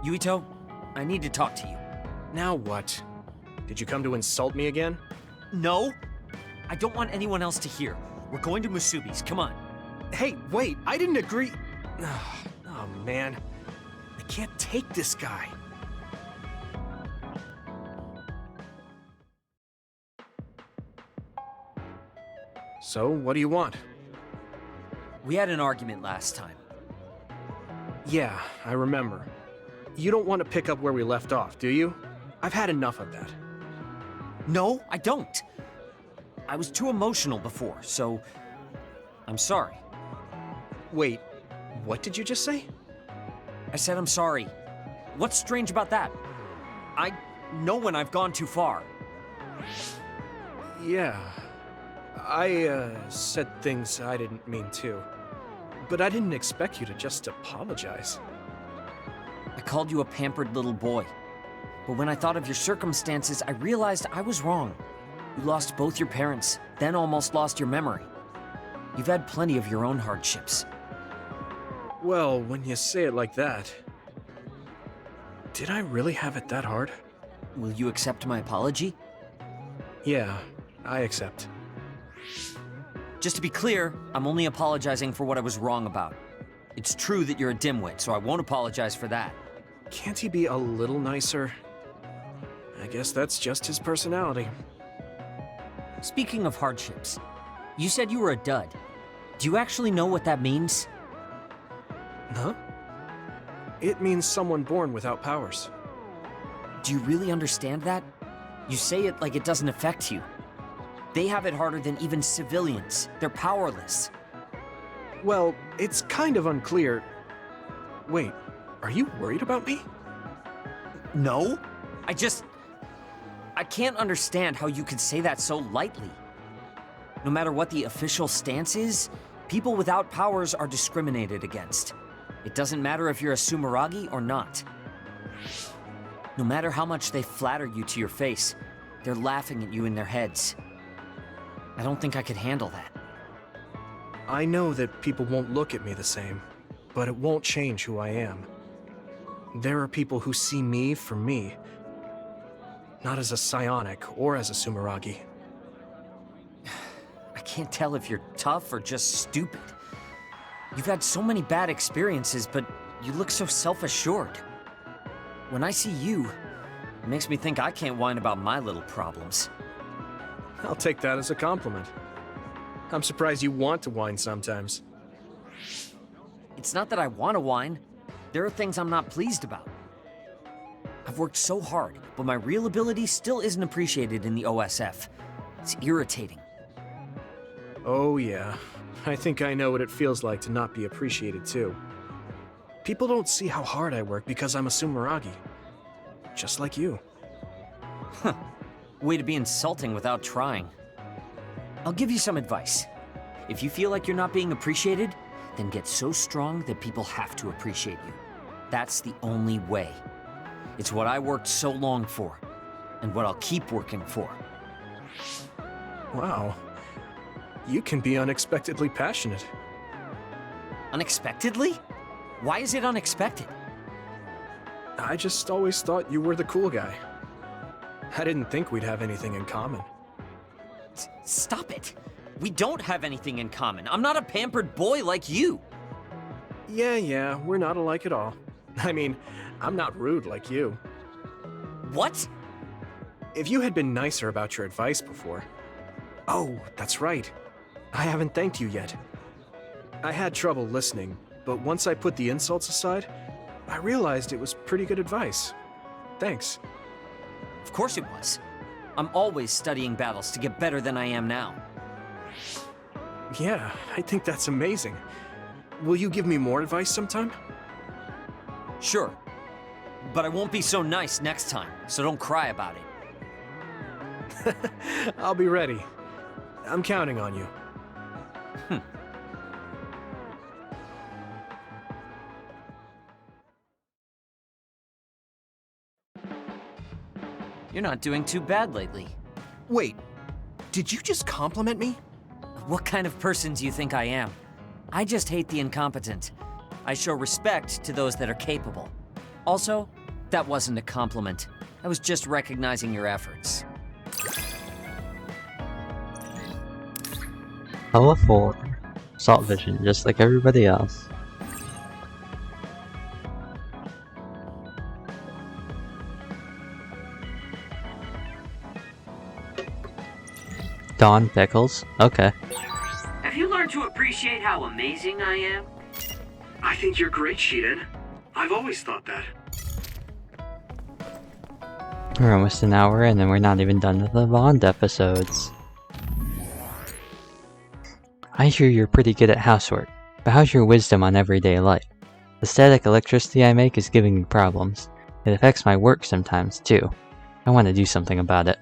Yuito, I need to talk to you. Now what? Did you come to insult me again? No? I don't want anyone else to hear. We're going to Musubi's, come on. Hey, wait, I didn't agree. Oh, man. I can't take this guy. So, what do you want? We had an argument last time. Yeah, I remember. You don't want to pick up where we left off, do you? I've had enough of that. No, I don't. I was too emotional before, so I'm sorry. Wait, what did you just say? I said I'm sorry. What's strange about that? I know when I've gone too far. Yeah. I said things I didn't mean to. But I didn't expect you to just apologize. I called you a pampered little boy. But when I thought of your circumstances, I realized I was wrong. You lost both your parents, then almost lost your memory. You've had plenty of your own hardships. Well, when you say it like that... Did I really have it that hard? Will you accept my apology? Yeah, I accept. Just to be clear, I'm only apologizing for what I was wrong about. It's true that you're a dimwit, so I won't apologize for that. Can't he be a little nicer? I guess that's just his personality. Speaking of hardships, you said you were a dud. Do you actually know what that means? Huh? It means someone born without powers. Do you really understand that? You say it like it doesn't affect you. They have it harder than even civilians. They're powerless. Well, it's kind of unclear. Wait, are you worried about me? No. I can't understand how you could say that so lightly. No matter what the official stance is, people without powers are discriminated against. It doesn't matter if you're a Sumeragi or not. No matter how much they flatter you to your face, they're laughing at you in their heads. I don't think I could handle that. I know that people won't look at me the same, but it won't change who I am. There are people who see me for me, not as a psionic or as a Sumeragi. I can't tell if you're tough or just stupid. You've had so many bad experiences, but you look so self-assured. When I see you, it makes me think I can't whine about my little problems. I'll take that as a compliment. I'm surprised you want to whine sometimes. It's not that I want to whine. There are things I'm not pleased about. I've worked so hard, but my real ability still isn't appreciated in the OSF. It's irritating. Oh yeah, I think I know what it feels like to not be appreciated too. People don't see how hard I work because I'm a Sumeragi. Just like you. Huh. Way to be insulting without trying. I'll give you some advice. If you feel like you're not being appreciated, then get so strong that people have to appreciate you. That's the only way. It's what I worked so long for, and what I'll keep working for. Wow. You can be unexpectedly passionate. Unexpectedly? Why is it unexpected? I just always thought you were the cool guy. I didn't think we'd have anything in common. Stop it! We don't have anything in common. I'm not a pampered boy like you. Yeah, we're not alike at all. I mean, I'm not rude like you. What? If you had been nicer about your advice before... Oh, that's right. I haven't thanked you yet. I had trouble listening, but once I put the insults aside, I realized it was pretty good advice. Thanks. Of course it was. I'm always studying battles to get better than I am now. Yeah, I think that's amazing. Will you give me more advice sometime? Sure. But I won't be so nice next time, so don't cry about it. I'll be ready. I'm counting on you. You're not doing too bad lately. Wait, did you just compliment me? What kind of person do you think I am? I just hate the incompetent. I show respect to those that are capable. Also, that wasn't a compliment. I was just recognizing your efforts. Level 4. Assault vision, just like everybody else. Dawn Pickles? Okay. Have you learned to appreciate how amazing I am? I think you're great, Shiden. I've always thought that. We're almost an hour in and we're not even done with the Bond episodes. I hear you're pretty good at housework, but how's your wisdom on everyday life? The static electricity I make is giving me problems. It affects my work sometimes, too. I want to do something about it.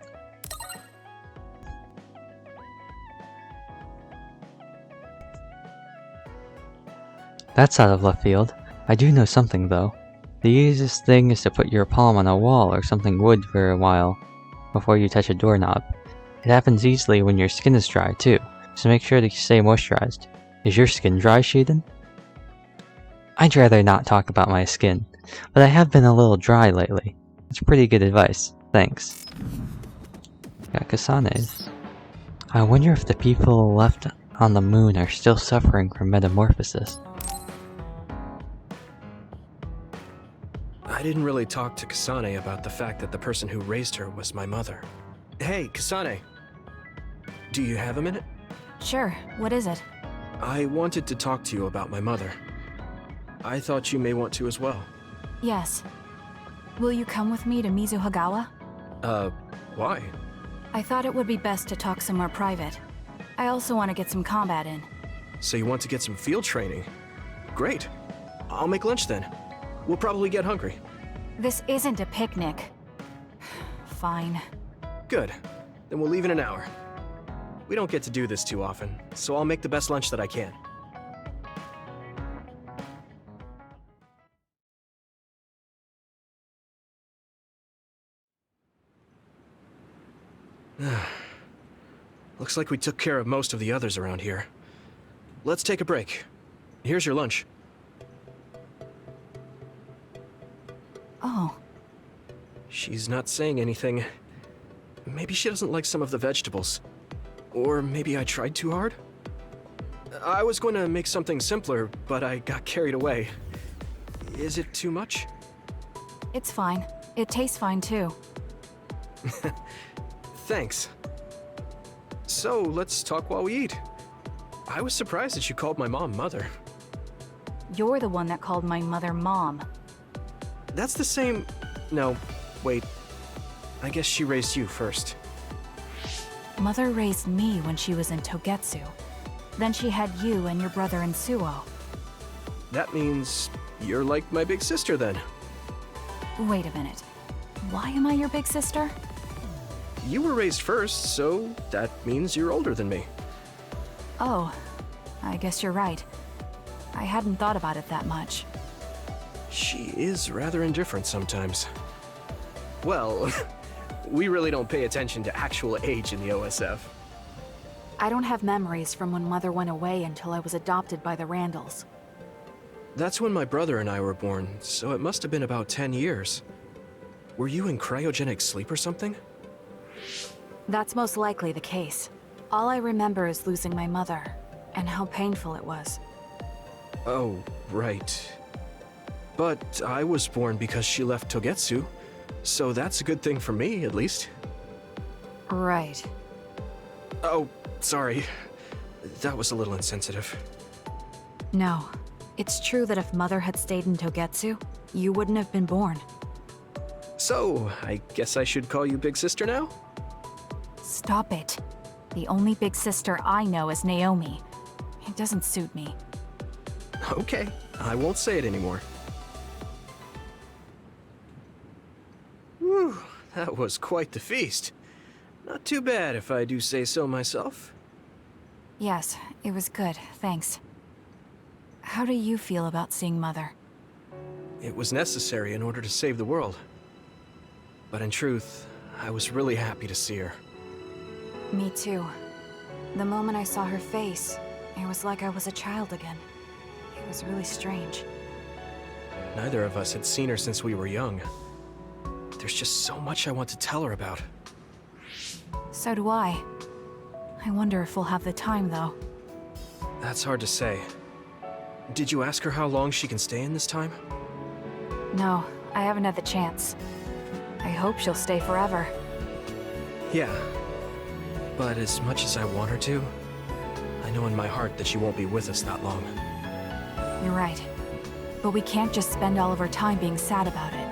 That's out of left field. I do know something, though. The easiest thing is to put your palm on a wall or something wood for a while before you touch a doorknob. It happens easily when your skin is dry, too, so make sure to stay moisturized. Is your skin dry, Shiden? I'd rather not talk about my skin, but I have been a little dry lately. It's pretty good advice. Thanks. Got Kasane's. I wonder if the people left on the moon are still suffering from metamorphosis. I didn't really talk to Kasane about the fact that the person who raised her was my mother. Hey, Kasane. Do you have a minute? Sure, what is it? I wanted to talk to you about my mother. I thought you may want to as well. Yes. Will you come with me to Mizuhagawa? Why? I thought it would be best to talk somewhere private. I also want to get some combat in. So you want to get some field training? Great. I'll make lunch then. We'll probably get hungry. This isn't a picnic. Fine. Good. Then we'll leave in an hour. We don't get to do this too often, so I'll make the best lunch that I can. Looks like we took care of most of the others around here. Let's take a break. Here's your lunch. Oh. She's not saying anything. Maybe she doesn't like some of the vegetables. Or maybe I tried too hard? I was going to make something simpler, but I got carried away. Is it too much? It's fine. It tastes fine too. Thanks. So, let's talk while we eat. I was surprised that you called my mom Mother. You're the one that called my mother Mom. That's the same... No, wait. I guess she raised you first. Mother raised me when she was in Togetsu. Then she had you and your brother in Suo. That means you're like my big sister then. Wait a minute. Why am I your big sister? You were raised first, so that means you're older than me. Oh, I guess you're right. I hadn't thought about it that much. She is rather indifferent sometimes. Well, we really don't pay attention to actual age in the OSF. I don't have memories from when Mother went away until I was adopted by the Randalls. That's when my brother and I were born, so it must have been about 10 years. Were you in cryogenic sleep or something? That's most likely the case. All I remember is losing my mother, and how painful it was. Oh, right. But I was born because she left Togetsu, so that's a good thing for me, at least. Right. Oh, sorry. That was a little insensitive. No. It's true that if Mother had stayed in Togetsu, you wouldn't have been born. So, I guess I should call you Big Sister now? Stop it. The only big sister I know is Naomi. It doesn't suit me. Okay, I won't say it anymore. That was quite the feast. Not too bad if I do say so myself. Yes, it was good, thanks. How do you feel about seeing Mother? It was necessary in order to save the world. But in truth, I was really happy to see her. Me too. The moment I saw her face, it was like I was a child again. It was really strange. Neither of us had seen her since we were young. There's just so much I want to tell her about. So do I. I wonder if we'll have the time, though. That's hard to say. Did you ask her how long she can stay in this time? No, I haven't had the chance. I hope she'll stay forever. Yeah. But as much as I want her to, I know in my heart that she won't be with us that long. You're right. But we can't just spend all of our time being sad about it.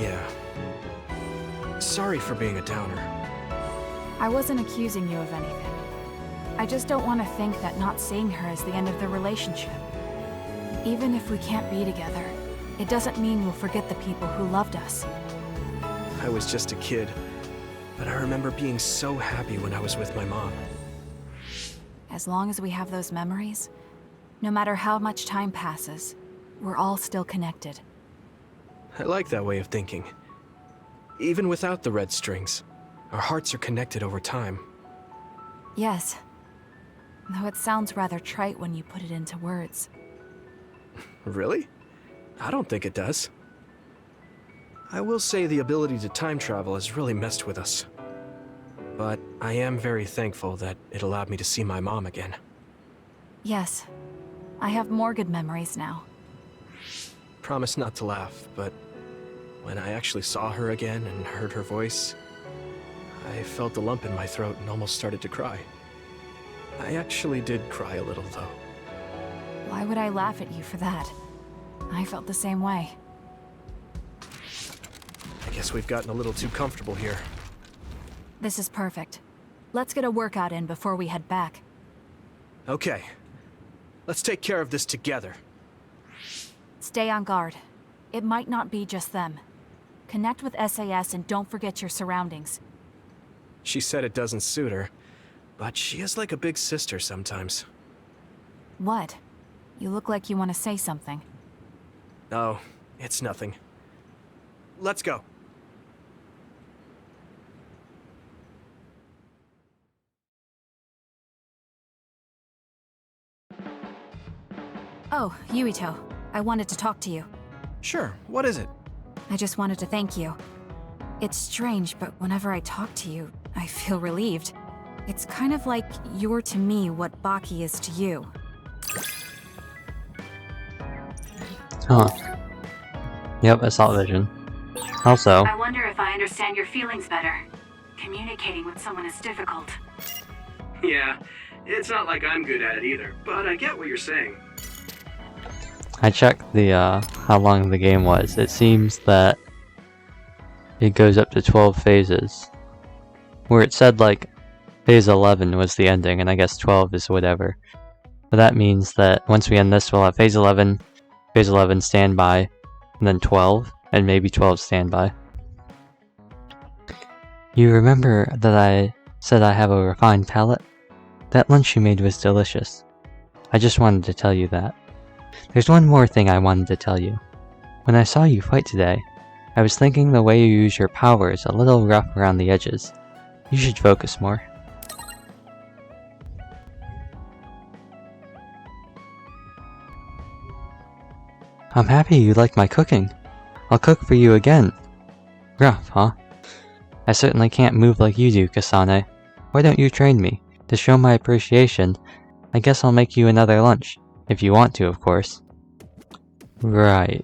Yeah. Sorry for being a downer. I wasn't accusing you of anything. I just don't want to think that not seeing her is the end of the relationship. Even if we can't be together, it doesn't mean we'll forget the people who loved us. I was just a kid, but I remember being so happy when I was with my mom. As long as we have those memories, no matter how much time passes, we're all still connected. I like that way of thinking. Even without the red strings, our hearts are connected over time. Yes. Though it sounds rather trite when you put it into words. Really? I don't think it does. I will say the ability to time travel has really messed with us. But I am very thankful that it allowed me to see my mom again. Yes. I have more good memories now. Promise not to laugh, but when I actually saw her again and heard her voice, I felt a lump in my throat and almost started to cry. I actually did cry a little, though. Why would I laugh at you for that? I felt the same way. I guess we've gotten a little too comfortable here. This is perfect. Let's get a workout in before we head back. Okay. Let's take care of this together. Stay on guard. It might not be just them. Connect with SAS and don't forget your surroundings. She said it doesn't suit her, but she is like a big sister sometimes. What? You look like you want to say something. Oh, it's nothing. Let's go. Oh, Yuito. I wanted to talk to you. Sure, what is it? I just wanted to thank you. It's strange, but whenever I talk to you, I feel relieved. It's kind of like you're to me what Baki is to you. Huh. Yep, assault vision. Also, I wonder if I understand your feelings better. Communicating with someone is difficult. Yeah, it's not like I'm good at it either, but I get what you're saying. I checked the how long the game was. It seems that it goes up to 12 phases. Where it said like phase 11 was the ending, and I guess 12 is whatever. But that means that once we end this, we'll have phase 11 standby, and then 12, and maybe 12 standby. You remember that I said I have a refined palate? That lunch you made was delicious. I just wanted to tell you that. There's one more thing I wanted to tell you. When I saw you fight today, I was thinking the way you use your power is a little rough around the edges. You should focus more. I'm happy you like my cooking. I'll cook for you again. Rough, huh? I certainly can't move like you do, Kasane. Why don't you train me? To show my appreciation, I guess I'll make you another lunch. If you want to, of course. Right.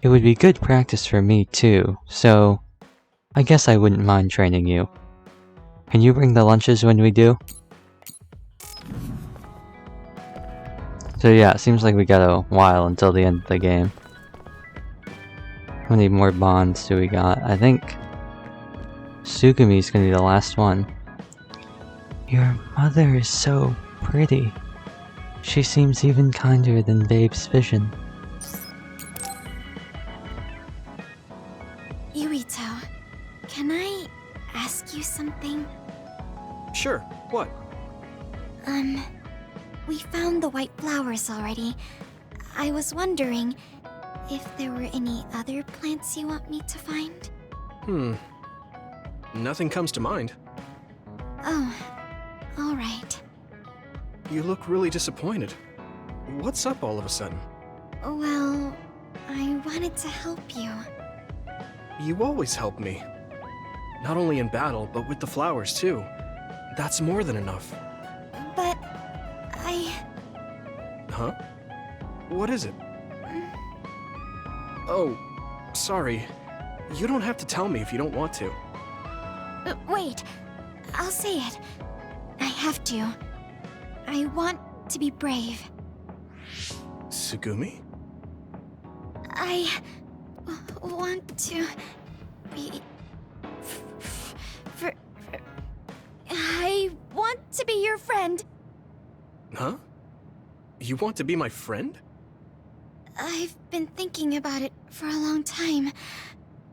It would be good practice for me too, so I guess I wouldn't mind training you. Can you bring the lunches when we do? So yeah, it seems like we got a while until the end of the game. How many more bonds do we got? I think Tsukumi's gonna be the last one. Your mother is so pretty. She seems even kinder than Babe's vision. Yuito, Can I ask you something? Sure, what? We found the white flowers already. I was wondering if there were any other plants you want me to find? Nothing comes to mind. Oh, alright. You look really disappointed. What's up all of a sudden? Well, I wanted to help you. You always help me. Not only in battle, but with the flowers too. That's more than enough. But Huh? What is it? Oh, sorry. You don't have to tell me if you don't want to. Wait, I'll say it. I have to. I want to be brave. Tsugumi? I want to be... I want to be your friend. Huh? You want to be my friend? I've been thinking about it for a long time.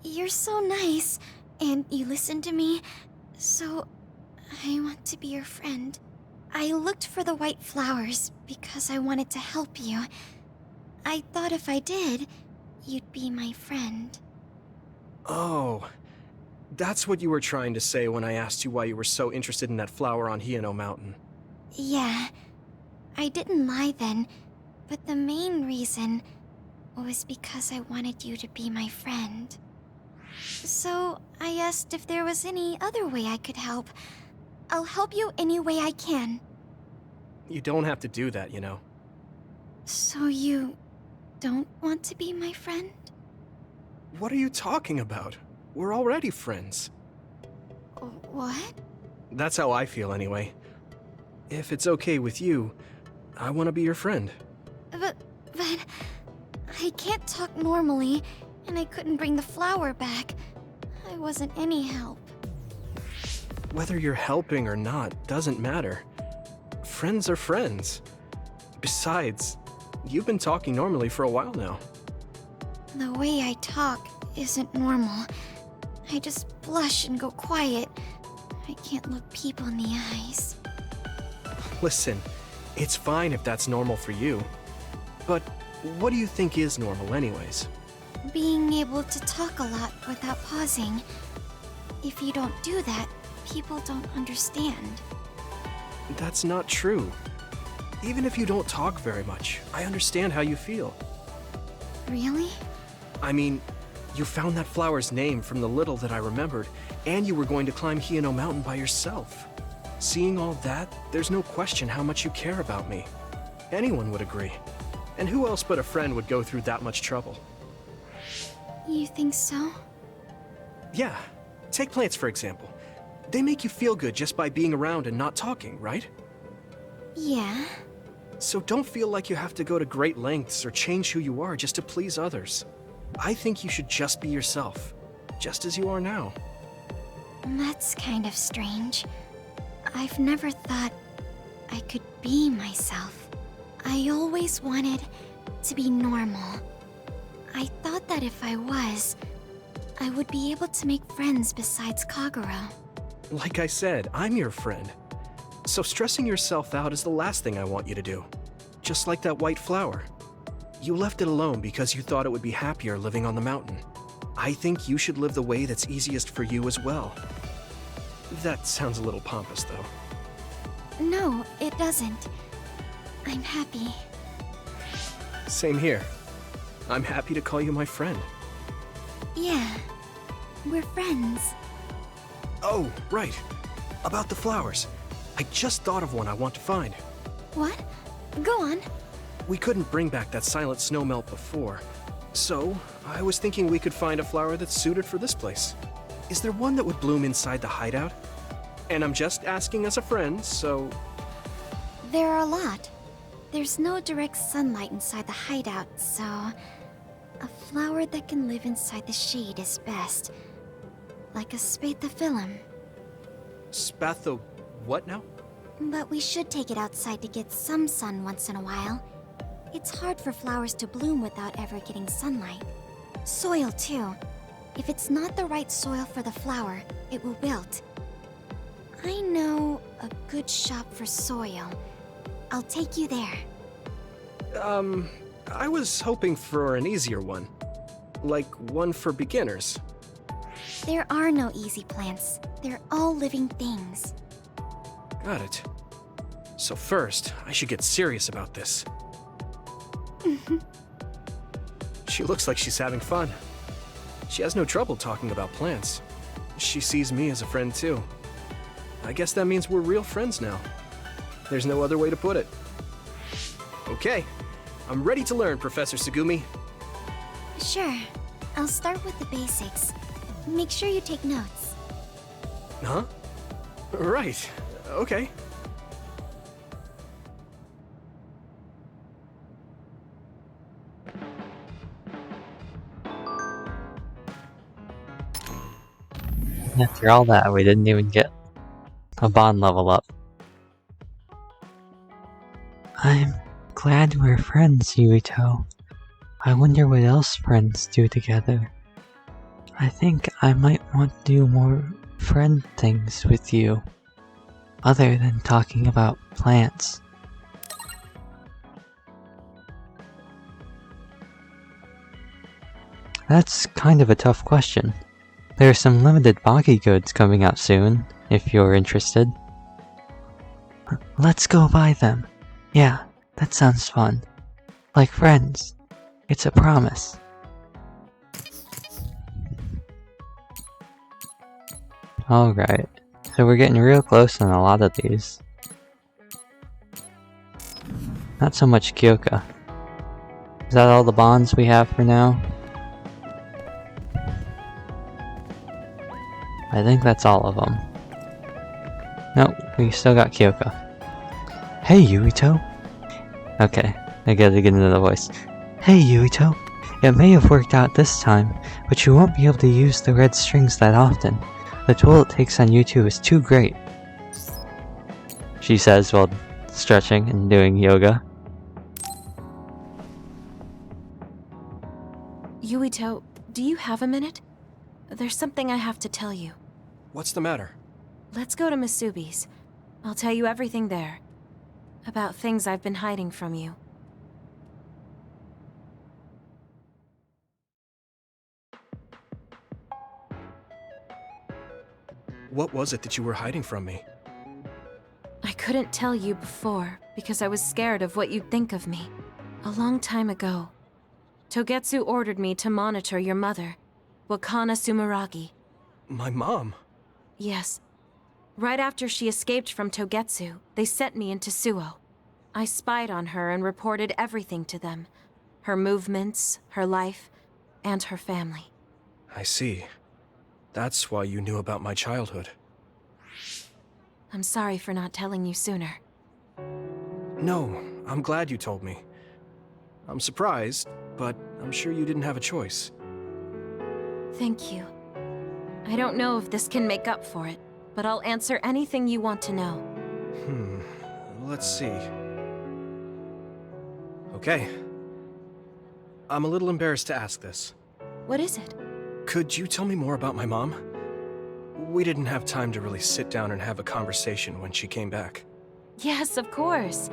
You're so nice, and you listen to me, so I want to be your friend. I looked for the white flowers because I wanted to help you. I thought if I did, you'd be my friend. Oh, that's what you were trying to say when I asked you why you were so interested in that flower on Hiyano Mountain. Yeah, I didn't lie then, but the main reason was because I wanted you to be my friend. So I asked if there was any other way I could help. I'll help you any way I can. You don't have to do that, you know. So you don't want to be my friend? What are you talking about? We're already friends. What? That's how I feel anyway. If it's okay with you, I want to be your friend. But I can't talk normally, and I couldn't bring the flower back. I wasn't any help. Whether you're helping or not doesn't matter. Friends are friends. Besides, you've been talking normally for a while now. The way I talk isn't normal. I just blush and go quiet. I can't look people in the eyes. Listen, it's fine if that's normal for you. But what do you think is normal anyways? Being able to talk a lot without pausing. If you don't do that, people don't understand. That's not true. Even if you don't talk very much, I understand how you feel. Really? I mean, you found that flower's name from the little that I remembered, and you were going to climb Hiyano Mountain by yourself. Seeing all that, there's no question how much you care about me. Anyone would agree. And who else but a friend would go through that much trouble? You think so? Yeah. Take plants, for example. They make you feel good just by being around and not talking, right? Yeah. So don't feel like you have to go to great lengths or change who you are just to please others. I think you should just be yourself, just as you are now. That's kind of strange. I've never thought I could be myself. I always wanted to be normal. I thought that if I was, I would be able to make friends besides Kagero. Like I said, I'm your friend. So stressing yourself out is the last thing I want you to do. Just like that white flower. You left it alone because you thought it would be happier living on the mountain. I think you should live the way that's easiest for you as well. That sounds a little pompous, though. No, it doesn't. I'm happy. Same here. I'm happy to call you my friend. Yeah, we're friends. Oh, right. About the flowers. I just thought of one I want to find. What? Go on. We couldn't bring back that silent snowmelt before, so I was thinking we could find a flower that's suited for this place. Is there one that would bloom inside the hideout? And I'm just asking as a friend, so... There are a lot. There's no direct sunlight inside the hideout, so... A flower that can live inside the shade is best. Like a spathiphyllum. Spatho... what now? But we should take it outside to get some sun once in a while. It's hard for flowers to bloom without ever getting sunlight. Soil, too. If it's not the right soil for the flower, it will wilt. I know a good shop for soil. I'll take you there. I was hoping for an easier one. Like one for beginners. There are no easy plants. They're all living things. Got it. So first, I should get serious about this. She looks like she's having fun. She has no trouble talking about plants. She sees me as a friend too. I guess that means we're real friends now. There's no other way to put it. Okay, I'm ready to learn, Professor Sugumi. Sure. I'll start with the basics. Make sure you take notes. Huh? Right. Okay. After all that, we didn't even get a bond level up. I'm glad we're friends, Yuito. I wonder what else friends do together. I think I might want to do more friend things with you, other than talking about plants. That's kind of a tough question. There are some limited Baki goods coming out soon, if you're interested. Let's go buy them. Yeah, that sounds fun. Like friends. It's a promise. Alright, so we're getting real close on a lot of these. Not so much Kyoka. Is that all the bonds we have for now? I think that's all of them. Nope, we still got Kyoka. Hey, Yuito! Okay, I gotta get into the voice. Hey, Yuito! It may have worked out this time, but you won't be able to use the red strings that often. The toll it takes on you two is too great. She says while stretching and doing yoga. Yuito, do you have a minute? There's something I have to tell you. What's the matter? Let's go to Masubi's. I'll tell you everything there. About things I've been hiding from you. What was it that you were hiding from me? I couldn't tell you before because I was scared of what you'd think of me. A long time ago, Togetsu ordered me to monitor your mother, Wakana Sumeragi. My mom? Yes. Right after she escaped from Togetsu, they sent me into Suo. I spied on her and reported everything to them. Her movements, her life, and her family. I see. That's why you knew about my childhood. I'm sorry for not telling you sooner. No, I'm glad you told me. I'm surprised, but I'm sure you didn't have a choice. Thank you. I don't know if this can make up for it, but I'll answer anything you want to know. Let's see. Okay. I'm a little embarrassed to ask this. What is it? Could you tell me more about my mom? We didn't have time to really sit down and have a conversation when she came back. Yes, of course.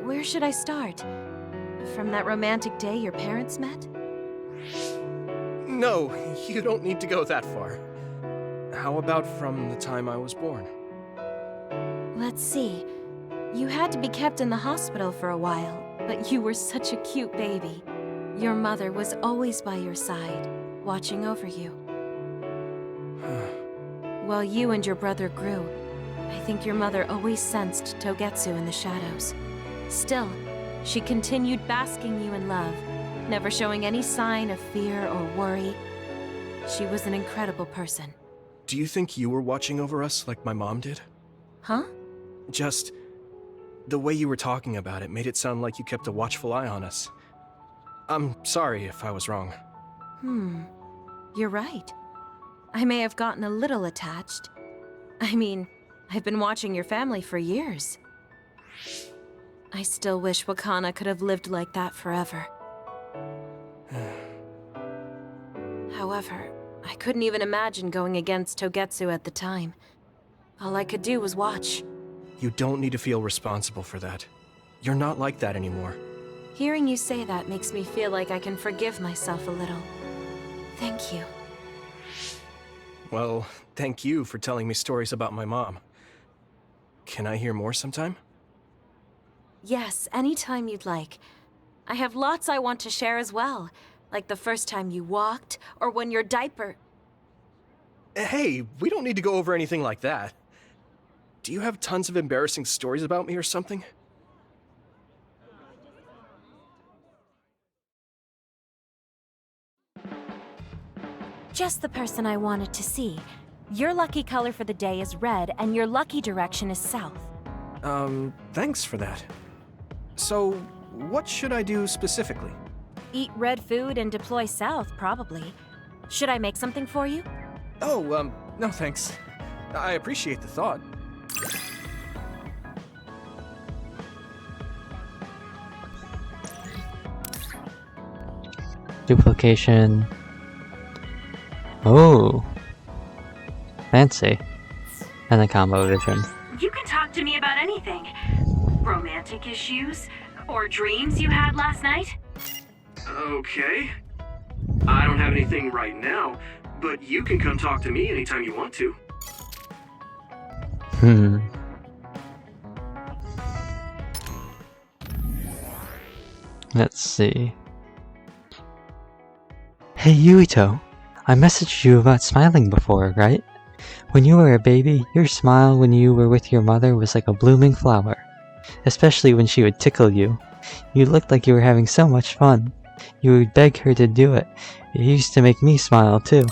Where should I start? From that romantic day your parents met? No, you don't need to go that far. How about from the time I was born? Let's see. You had to be kept in the hospital for a while, but you were such a cute baby. Your mother was always by your side, watching over you. While you and your brother grew, I think your mother always sensed Togetsu in the shadows. Still, she continued basking you in love, never showing any sign of fear or worry. She was an incredible person. Do you think you were watching over us like my mom did? Huh? Just the way you were talking about it made it sound like you kept a watchful eye on us. I'm sorry if I was wrong. You're right. I may have gotten a little attached. I mean, I've been watching your family for years. I still wish Wakana could have lived like that forever. However, I I couldn't even imagine going against Togetsu at the time. All I could do was watch. You don't need to feel responsible for that. You're not like that anymore. Hearing you say that makes me feel like I can forgive myself a little. Thank you. Well, thank you for telling me stories about my mom. Can I hear more sometime? Yes, anytime you'd like. I have lots I want to share as well, like the first time you walked, or when your diaper... Hey, we don't need to go over anything like that. Do you have tons of embarrassing stories about me or something? Just the person I wanted to see. Your lucky color for the day is red, and your lucky direction is south. Thanks for that. So, what should I do specifically? Eat red food and deploy south, probably. Should I make something for you? Oh, no thanks. I appreciate the thought. Duplication. Oh. Fancy. And a combo vision. You can talk to me about anything. Romantic issues? Or dreams you had last night? Okay. I don't have anything right now, but you can come talk to me anytime you want to. Let's see. Hey Yuito, I messaged you about smiling before, right? When you were a baby, your smile when you were with your mother was like a blooming flower. Especially when she would tickle you. You looked like you were having so much fun. You would beg her to do it. It used to make me smile too.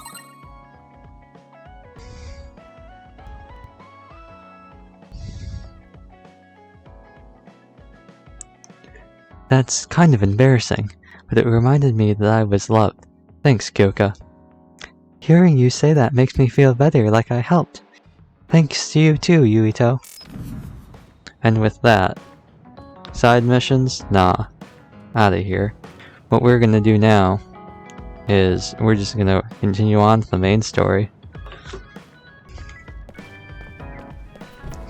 That's kind of embarrassing, but it reminded me that I was loved. Thanks, Kyoka. Hearing you say that makes me feel better, like I helped. Thanks to you too, Yuito. And with that, side missions? Nah. Outta here. What we're gonna do now is we're just gonna continue on to the main story.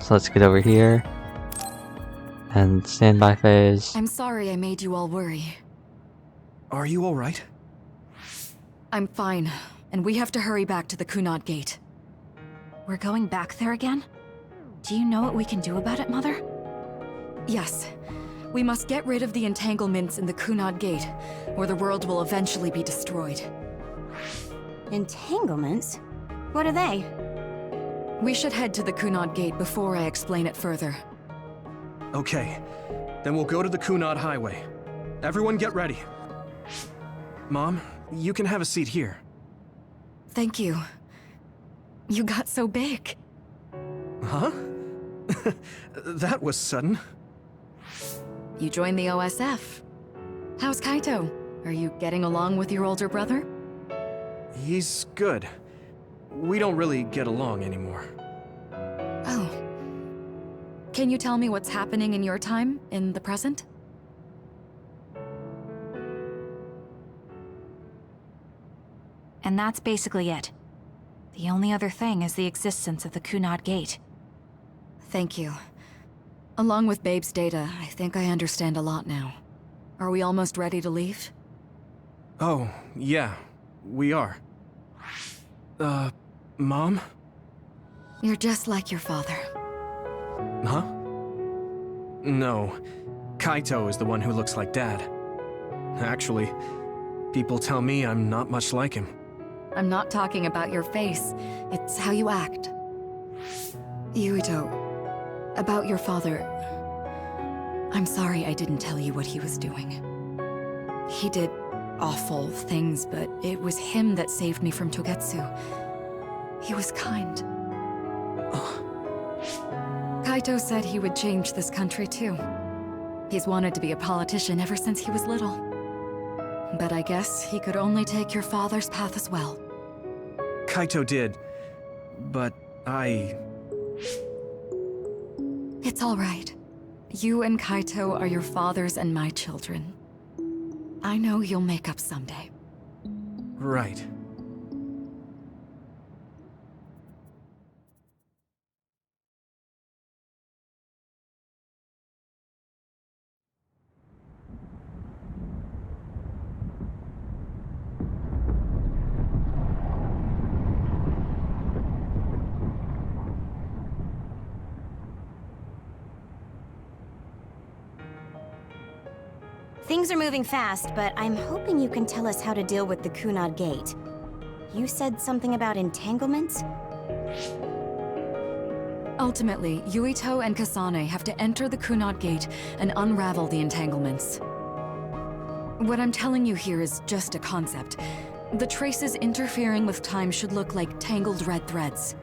So let's get over here. And standby phase. I'm sorry I made you all worry. Are you alright? I'm fine, and we have to hurry back to the Kunad Gate. We're going back there again? Do you know what we can do about it, Mother? Yes. We must get rid of the entanglements in the Kunad Gate, or the world will eventually be destroyed. Entanglements? What are they? We should head to the Kunad Gate before I explain it further. Okay. Then we'll go to the Kunad Highway. Everyone get ready. Mom, you can have a seat here. Thank you. You got so big. Huh? That was sudden. You joined the OSF. How's Kaito? Are you getting along with your older brother? He's good. We don't really get along anymore. Oh. Can you tell me what's happening in your time, in the present? And that's basically it. The only other thing is the existence of the Kunad Gate. Thank you. Along with Babe's data, I think I understand a lot now. Are we almost ready to leave? Oh, yeah. We are. Mom? You're just like your father. Huh? No. Kaito is the one who looks like Dad. Actually, people tell me I'm not much like him. I'm not talking about your face. It's how you act. Yuito, about your father... I'm sorry I didn't tell you what he was doing. He did awful things, but it was him that saved me from Togetsu. He was kind. Kaito said he would change this country too. He's wanted to be a politician ever since he was little. But I guess he could only take your father's path as well. Kaito did, but It's all right. You and Kaito are your father's and my children. I know you'll make up someday. Right. Things are moving fast, but I'm hoping you can tell us how to deal with the Kunad Gate. You said something about entanglements? Ultimately, Yuito and Kasane have to enter the Kunad Gate and unravel the entanglements. What I'm telling you here is just a concept. The traces interfering with time should look like tangled red threads.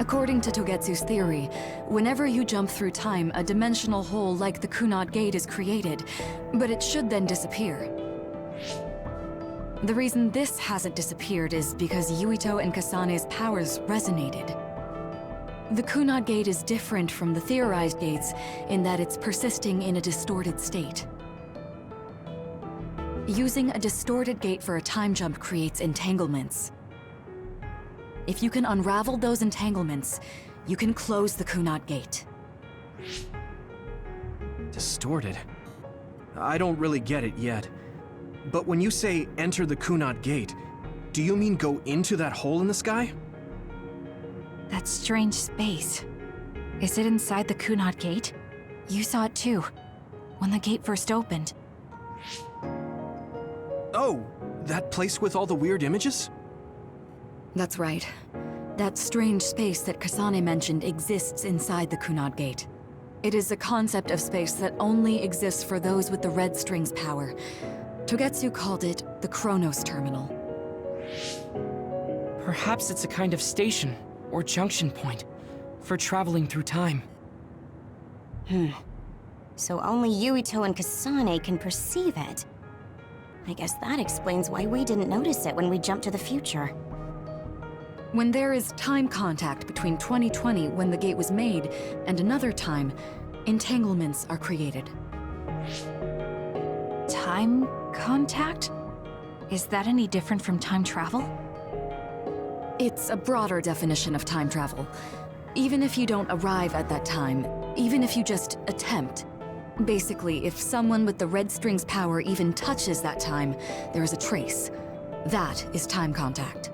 According to Togetsu's theory, whenever you jump through time, a dimensional hole like the Kunad Gate is created, but it should then disappear. The reason this hasn't disappeared is because Yuito and Kasane's powers resonated. The Kunad Gate is different from the theorized gates in that it's persisting in a distorted state. Using a distorted gate for a time jump creates entanglements. If you can unravel those entanglements, you can close the Kunad Gate. Distorted? I don't really get it yet. But when you say enter the Kunad Gate, do you mean go into that hole in the sky? That strange space. Is it inside the Kunad Gate? You saw it too, when the gate first opened. Oh, that place with all the weird images? That's right. That strange space that Kasane mentioned exists inside the Kunad Gate. It is a concept of space that only exists for those with the Red String's power. Togetsu called it the Chronos Terminal. Perhaps it's a kind of station or junction point for traveling through time. So only Yuito and Kasane can perceive it. I guess that explains why we didn't notice it when we jumped to the future. When there is time contact between 2020, when the gate was made, and another time, entanglements are created. Time contact? Is that any different from time travel? It's a broader definition of time travel. Even if you don't arrive at that time, even if you just attempt. Basically, if someone with the Red String's power even touches that time, there is a trace. That is time contact.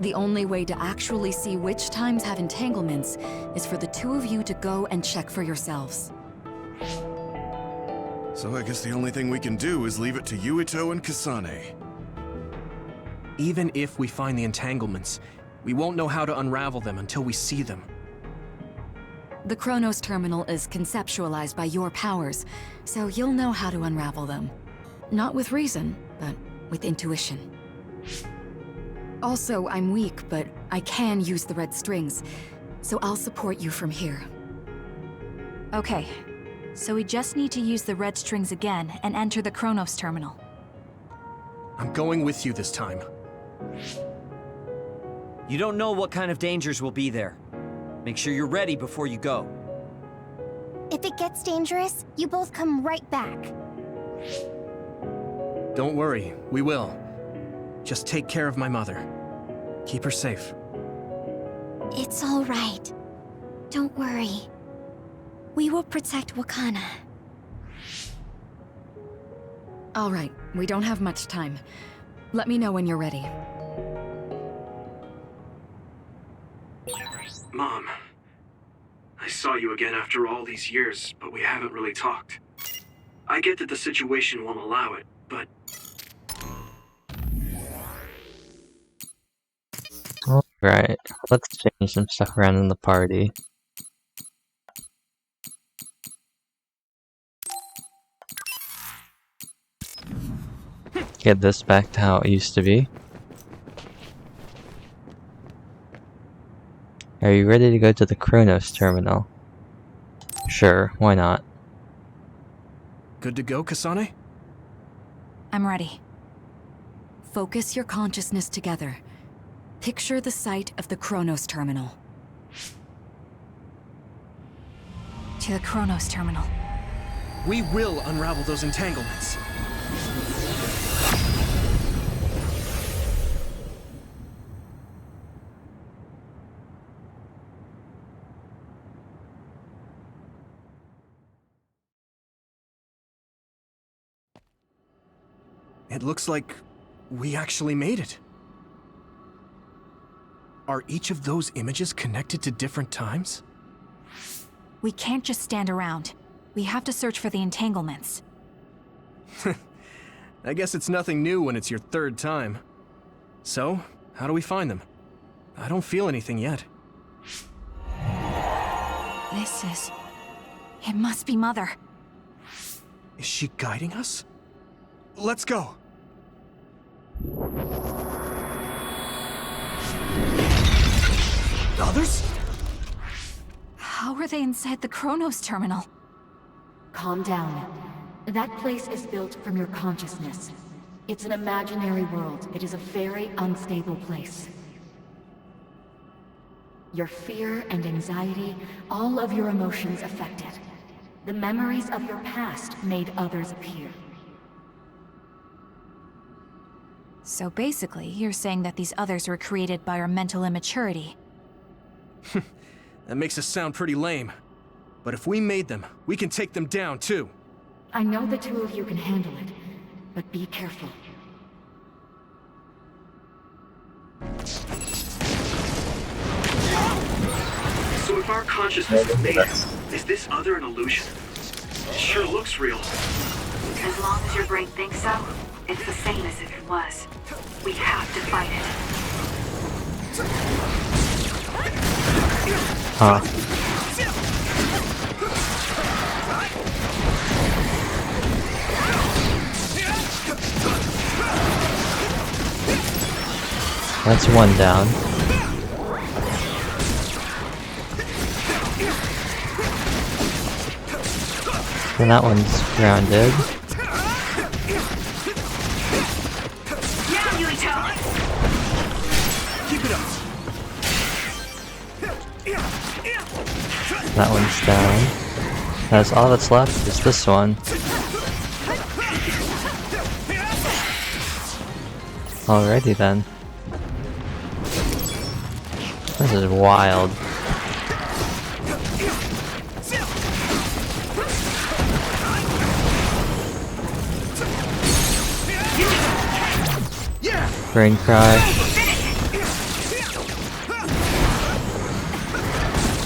The only way to actually see which times have entanglements is for the two of you to go and check for yourselves. So I guess the only thing we can do is leave it to Yuito and Kasane. Even if we find the entanglements, we won't know how to unravel them until we see them. The Chronos Terminal is conceptualized by your powers, so you'll know how to unravel them. Not with reason, but with intuition. Also, I'm weak, but I can use the red strings, so I'll support you from here. Okay, so we just need to use the red strings again and enter the Chronos Terminal. I'm going with you this time. You don't know what kind of dangers will be there. Make sure you're ready before you go. If it gets dangerous, you both come right back. Don't worry, we will. Just take care of my mother. Keep her safe. It's all right. Don't worry. We will protect Wakana. All right, we don't have much time. Let me know when you're ready. Mom, I saw you again after all these years, but we haven't really talked. I get that the situation won't allow it, but... Alright, let's change some stuff around in the party. Get this back to how it used to be. Are you ready to go to the Chronos Terminal? Sure, why not? Good to go, Kasane? I'm ready. Focus your consciousness together. Picture the site of the Chronos Terminal. To the Chronos Terminal. We will unravel those entanglements. It looks like we actually made it. Are each of those images connected to different times? We can't just stand around. We have to search for the entanglements. I guess it's nothing new when it's your third time. So, how do we find them? I don't feel anything yet. It must be Mother. Is she guiding us? Let's go! Others? How are they inside the Chronos terminal? Calm down. That place is built from your consciousness. It's an imaginary world. It is a very unstable place. Your fear and anxiety, all of your emotions affected. The memories of your past made others appear. So basically, you're saying that these others were created by our mental immaturity. That makes us sound pretty lame. But if we made them, we can take them down too. I know the two of you can handle it, but be careful. So if our consciousness made it, is this other an illusion? It sure looks real. As long as your brain thinks so, it's the same as if it was. We have to fight it. Huh. That's one down. And that one's grounded. Keep it up. That one's down. That's all that's left is this one. Alrighty then. This is wild. Brain cry.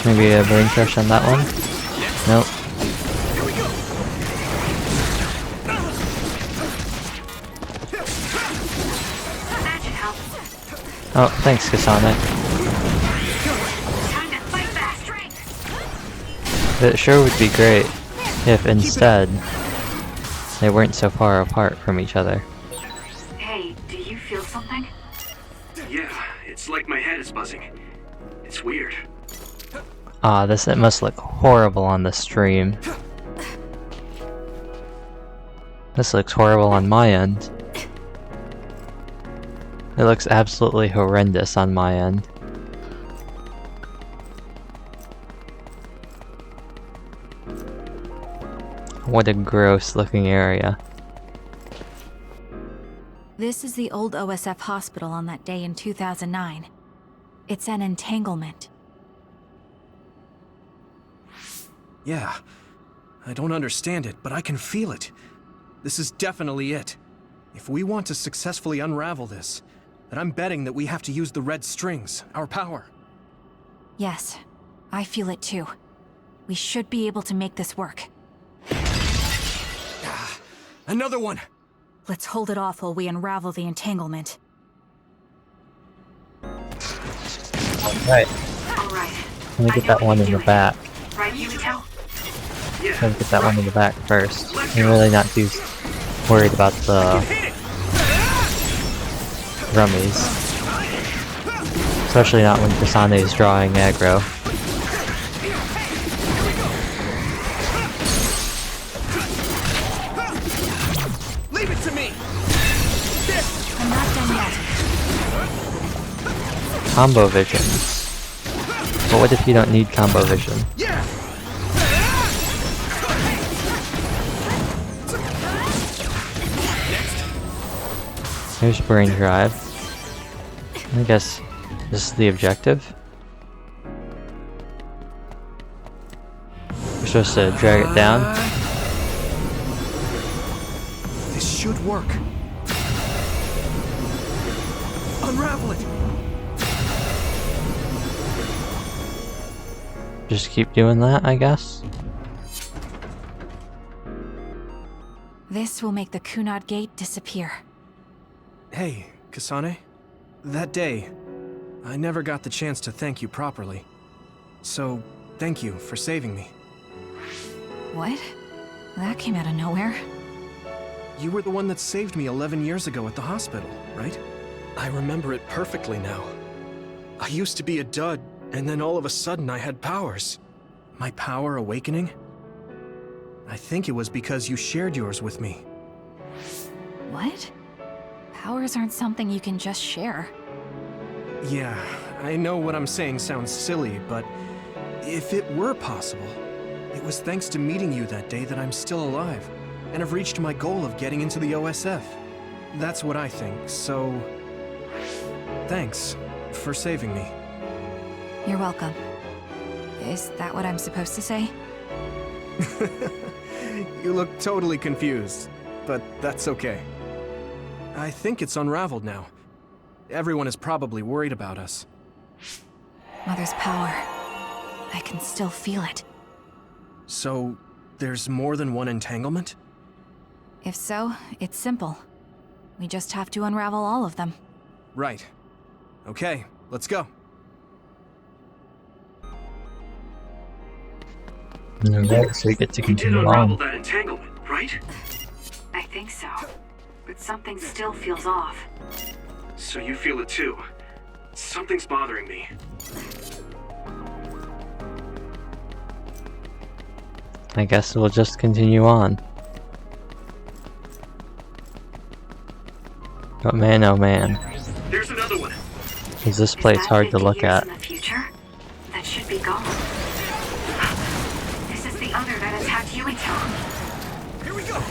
Maybe a brain crush on that one? Nope. Oh, thanks, Kasane. It sure would be great if instead they weren't so far apart from each other. Hey, do you feel something? Yeah, it's like my head is buzzing. It's weird. Ah, it must look horrible on the stream. This looks horrible on my end. It looks absolutely horrendous on my end. What a gross looking area. This is the old OSF hospital on that day in 2009. It's an entanglement. Yeah. I don't understand it, but I can feel it. This is definitely it. If we want to successfully unravel this, then I'm betting that we have to use the red strings, our power. Yes, I feel it too. We should be able to make this work. Another one! Let's hold it off while we unravel the entanglement. Right. Alright. Let me get that one in the back. Right, Yumito? Let me get that one in the back first. I'm really not too worried about the rummies. Especially not when Kasane is drawing aggro. Leave it to me! I'm not done yet. Combo visions. But what if you don't need combo vision? Yeah! Here's brain drive. I guess this is the objective. We're supposed to drag it down. This should work. Unravel it! Just keep doing that, I guess. This will make the Kunad Gate disappear. Hey, Kasane. That day, I never got the chance to thank you properly. So, thank you for saving me. What? That came out of nowhere. You were the one that saved me 11 years ago at the hospital, right? I remember it perfectly now. I used to be a dud, and then all of a sudden I had powers. My power awakening? I think it was because you shared yours with me. What? Powers aren't something you can just share. Yeah, I know what I'm saying sounds silly, but if it were possible, it was thanks to meeting you that day that I'm still alive, and have reached my goal of getting into the OSF. That's what I think, so... thanks for saving me. You're welcome. Is that what I'm supposed to say? You look totally confused, but that's okay. I think it's unraveled now. Everyone is probably worried about us. Mother's power. I can still feel it. So, there's more than one entanglement? If so, it's simple. We just have to unravel all of them. Right. Okay, let's go. Alright, so we get to You did continue unravel on. that entanglement, right? I think so. But something still feels off. So you feel it too. Something's bothering me. I guess we'll just continue on. But man, oh man. There's another one. Is this place hard to look at? In the future, that should be gone. This is the other that attacked Yuito. Here we go!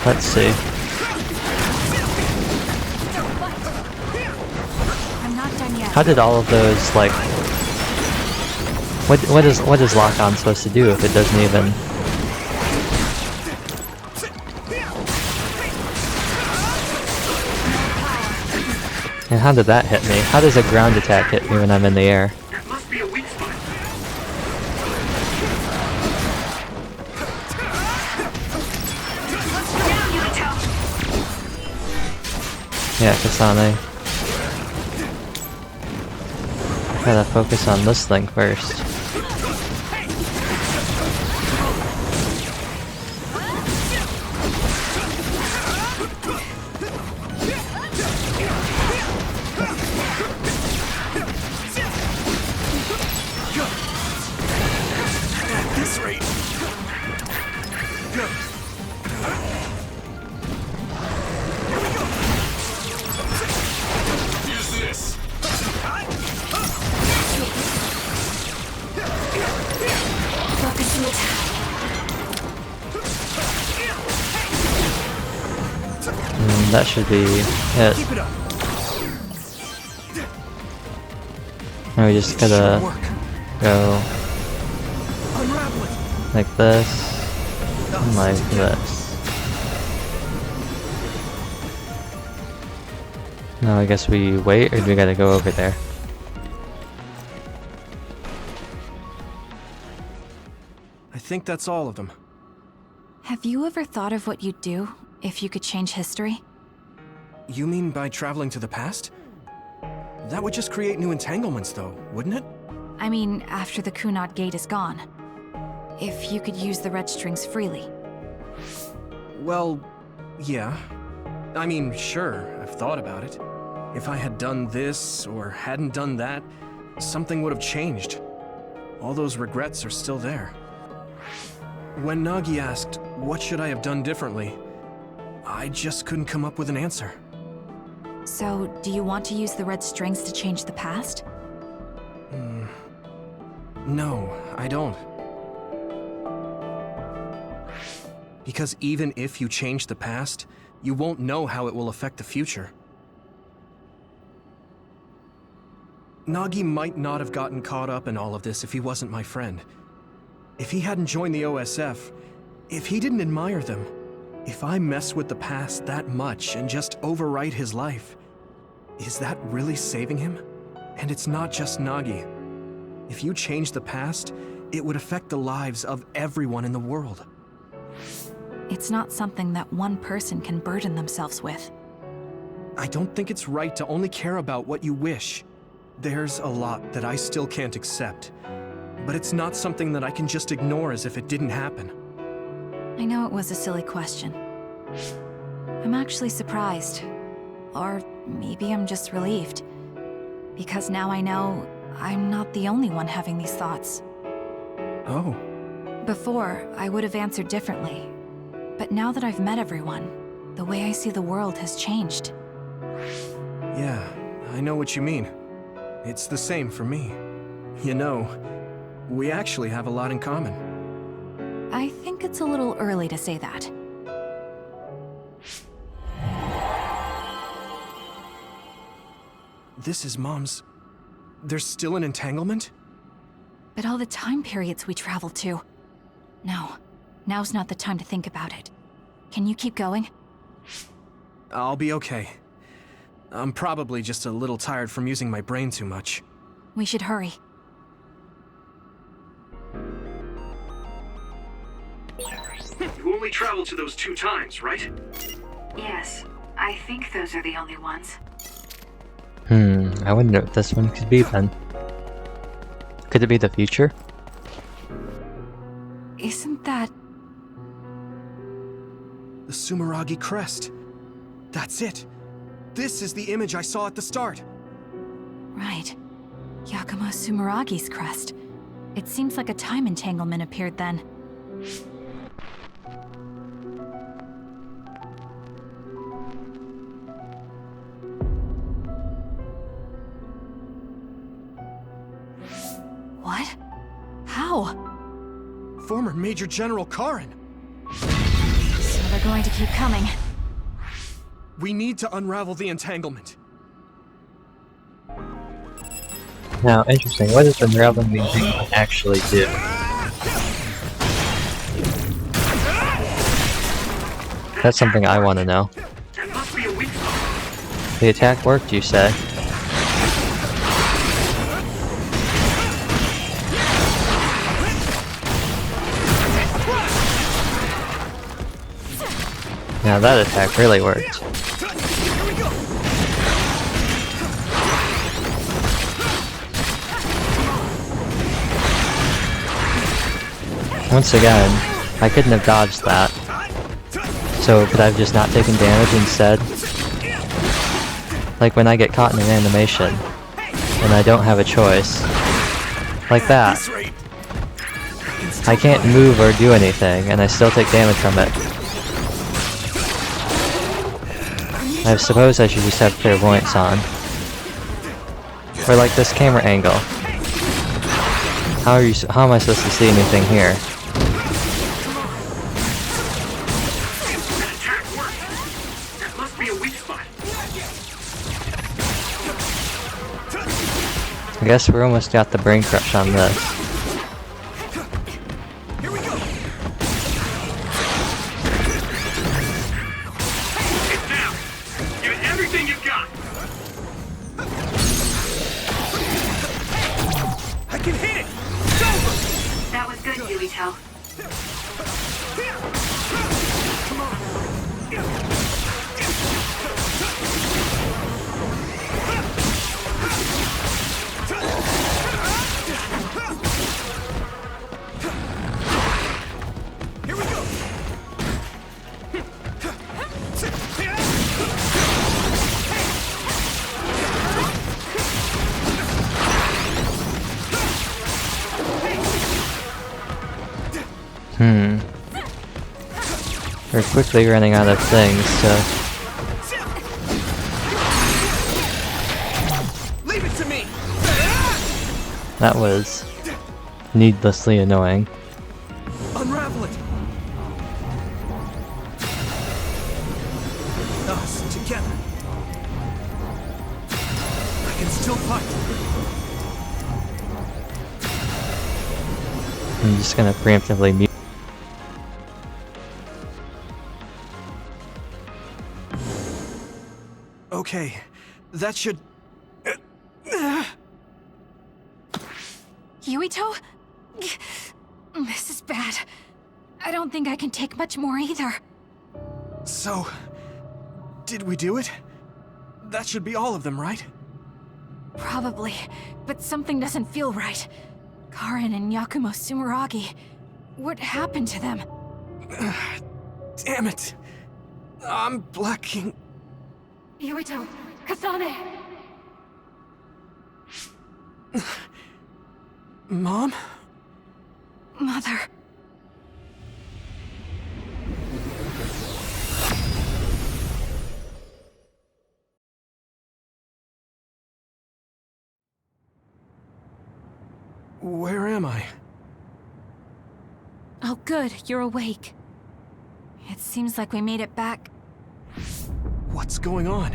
Let's see. I'm not done yet. How did all of those, like... What is lock-on supposed to do if it doesn't even... And how did that hit me? How does a ground attack hit me when I'm in the air? There must be a weak spot. Yeah, Kasane. Gotta focus on this thing first. At this rate... That should be it. And we just gotta go like this, and like this. Now I guess we wait, or do we gotta go over there? I think that's all of them. Have you ever thought of what you'd do if you could change history? You mean by traveling to the past? That would just create new entanglements, though, wouldn't it? I mean, after the Kunad Gate is gone. If you could use the red strings freely. Well, yeah. I mean, sure, I've thought about it. If I had done this, or hadn't done that, something would have changed. All those regrets are still there. When Nagi asked, what should I have done differently, I just couldn't come up with an answer. So, do you want to use the red strings to change the past? No, I don't. Because even if you change the past, you won't know how it will affect the future. Nagi might not have gotten caught up in all of this if he wasn't my friend. If he hadn't joined the OSF, if he didn't admire them, if I mess with the past that much and just overwrite his life, is that really saving him? And it's not just Nagi. If you change the past, it would affect the lives of everyone in the world. It's not something that one person can burden themselves with. I don't think it's right to only care about what you wish. There's a lot that I still can't accept, but it's not something that I can just ignore as if it didn't happen. I know it was a silly question. I'm actually surprised. Or maybe I'm just relieved. Because now I know I'm not the only one having these thoughts. Oh. Before, I would have answered differently. But now that I've met everyone, the way I see the world has changed. Yeah, I know what you mean. It's the same for me. You know, we actually have a lot in common. I think it's a little early to say that. This is Mom's... There's still an entanglement? But all the time periods we travel to. No, now's not the time to think about it. Can you keep going? I'll be okay. I'm probably just a little tired from using my brain too much. We should hurry. You only traveled to those 2 times, right? Yes, I think those are the only ones. I wonder what this one could be then. Could it be the future? Isn't that... The Sumeragi crest. That's it. This is the image I saw at the start. Right. Yakumo Sumeragi's crest. It seems like a time entanglement appeared then. What? How? Former Major General Karin. So they're going to keep coming. We need to unravel the entanglement. Now, interesting. What does unraveling the entanglement actually do? That's something I want to know. The attack worked, you say? Now that attack really worked. Once again, I couldn't have dodged that. So could I have just not taken damage instead? Like when I get caught in an animation, and I don't have a choice. Like that. I can't move or do anything, and I still take damage from it. I suppose I should just have clairvoyance on. Or like this camera angle. How am I supposed to see anything here? I guess we almost got the brain crush on this. We're quickly running out of things, so... Leave it to me. That was needlessly annoying. Unravel it. Us together. I can still fight. I'm just gonna preemptively mute. Okay, that should... Yuito? This is bad. I don't think I can take much more either. So, did we do it? That should be all of them, right? Probably, but something doesn't feel right. Karin and Yakumo Sumeragi. What happened to them? Damn it. I'm blacking. Yuito, Kasane! Mom? Mother. Where am I? Oh good, you're awake. It seems like we made it back. What's going on?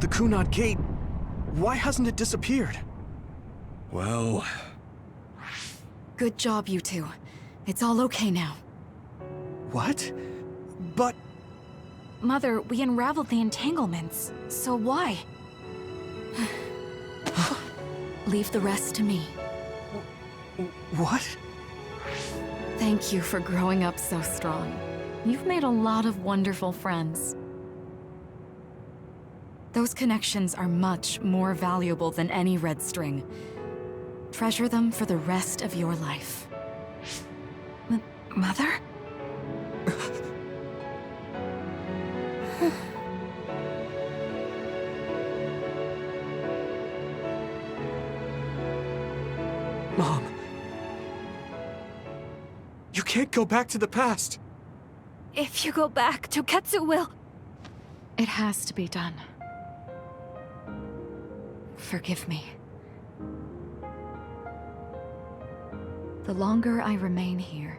The Kunad Gate... Why hasn't it disappeared? Well... Good job, you two. It's all okay now. What? But... Mother, we unraveled the entanglements, so why? Leave the rest to me. What? Thank you for growing up so strong. You've made a lot of wonderful friends. Those connections are much more valuable than any red string. Treasure them for the rest of your life. Mother? Mom. You can't go back to the past. If you go back, Toketsu will... It has to be done. Forgive me. The longer I remain here,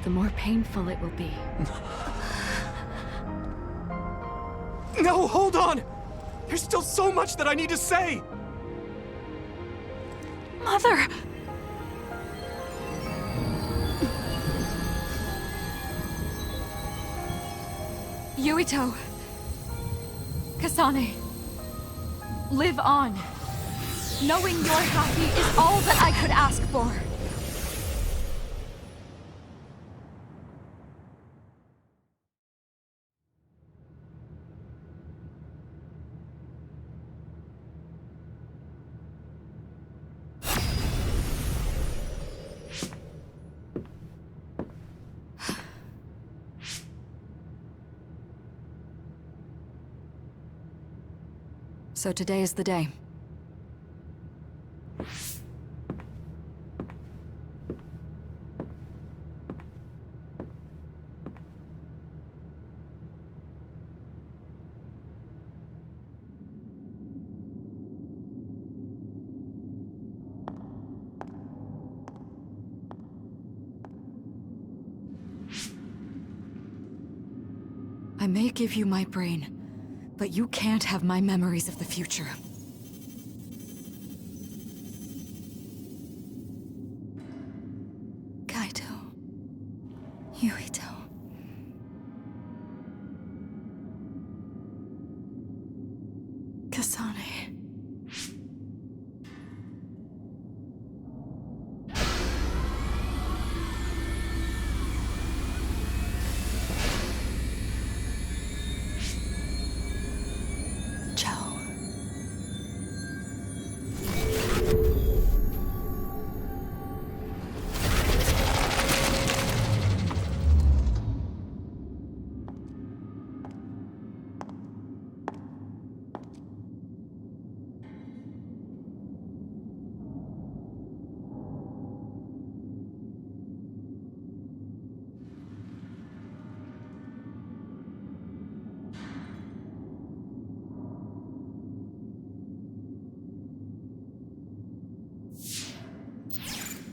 the more painful it will be. No, hold on! There's still so much that I need to say! Mother! Yuito! Kasane! Live on! Knowing you're happy is all that I could ask for! So today is the day. I may give you my brain, but you can't have my memories of the future. Kaito. Yuito. Kasane.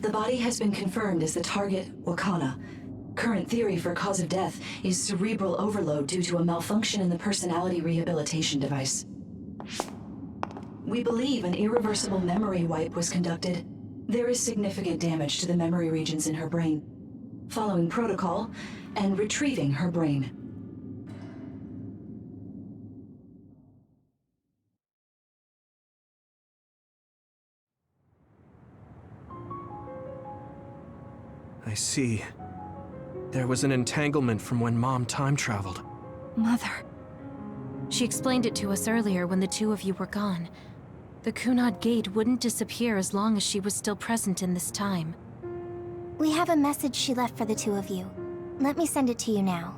The body has been confirmed as the target, Wakana. Current theory for cause of death is cerebral overload due to a malfunction in the personality rehabilitation device. We believe an irreversible memory wipe was conducted. There is significant damage to the memory regions in her brain. Following protocol and retrieving her brain. I see. There was an entanglement from when Mom time traveled. Mother. She explained it to us earlier when the two of you were gone. The Kunad Gate wouldn't disappear as long as she was still present in this time. We have a message she left for the two of you. Let me send it to you now.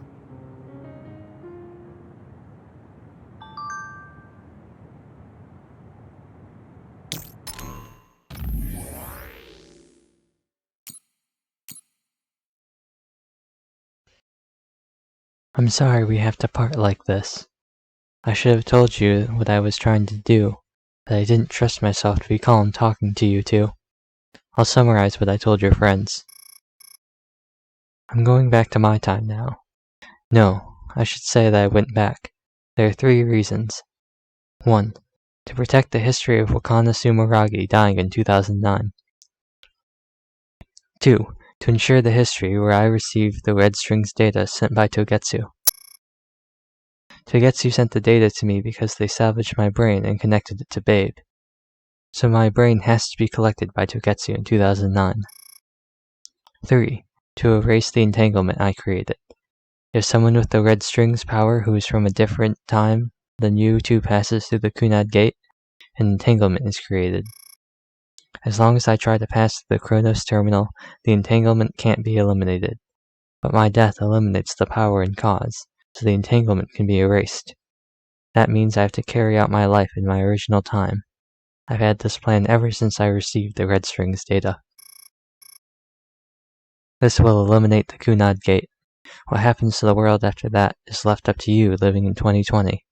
I'm sorry we have to part like this. I should have told you what I was trying to do, but I didn't trust myself to be calm talking to you two. I'll summarize what I told your friends. I'm going back to my time now. No, I should say that I went back. There are 3 reasons. 1. To protect the history of Wakana Sumeragi dying in 2009. 2. To ensure the history where I received the Red Strings data sent by Togetsu. Togetsu sent the data to me because they salvaged my brain and connected it to Babe. So my brain has to be collected by Togetsu in 2009. 3. To erase the entanglement I created. If someone with the Red Strings power who is from a different time than you two passes through the Kunad Gate, an entanglement is created. As long as I try to pass the Chronos terminal, the entanglement can't be eliminated. But my death eliminates the power and cause, so the entanglement can be erased. That means I have to carry out my life in my original time. I've had this plan ever since I received the Red Strings data. This will eliminate the Kunad Gate. What happens to the world after that is left up to you living in 2020.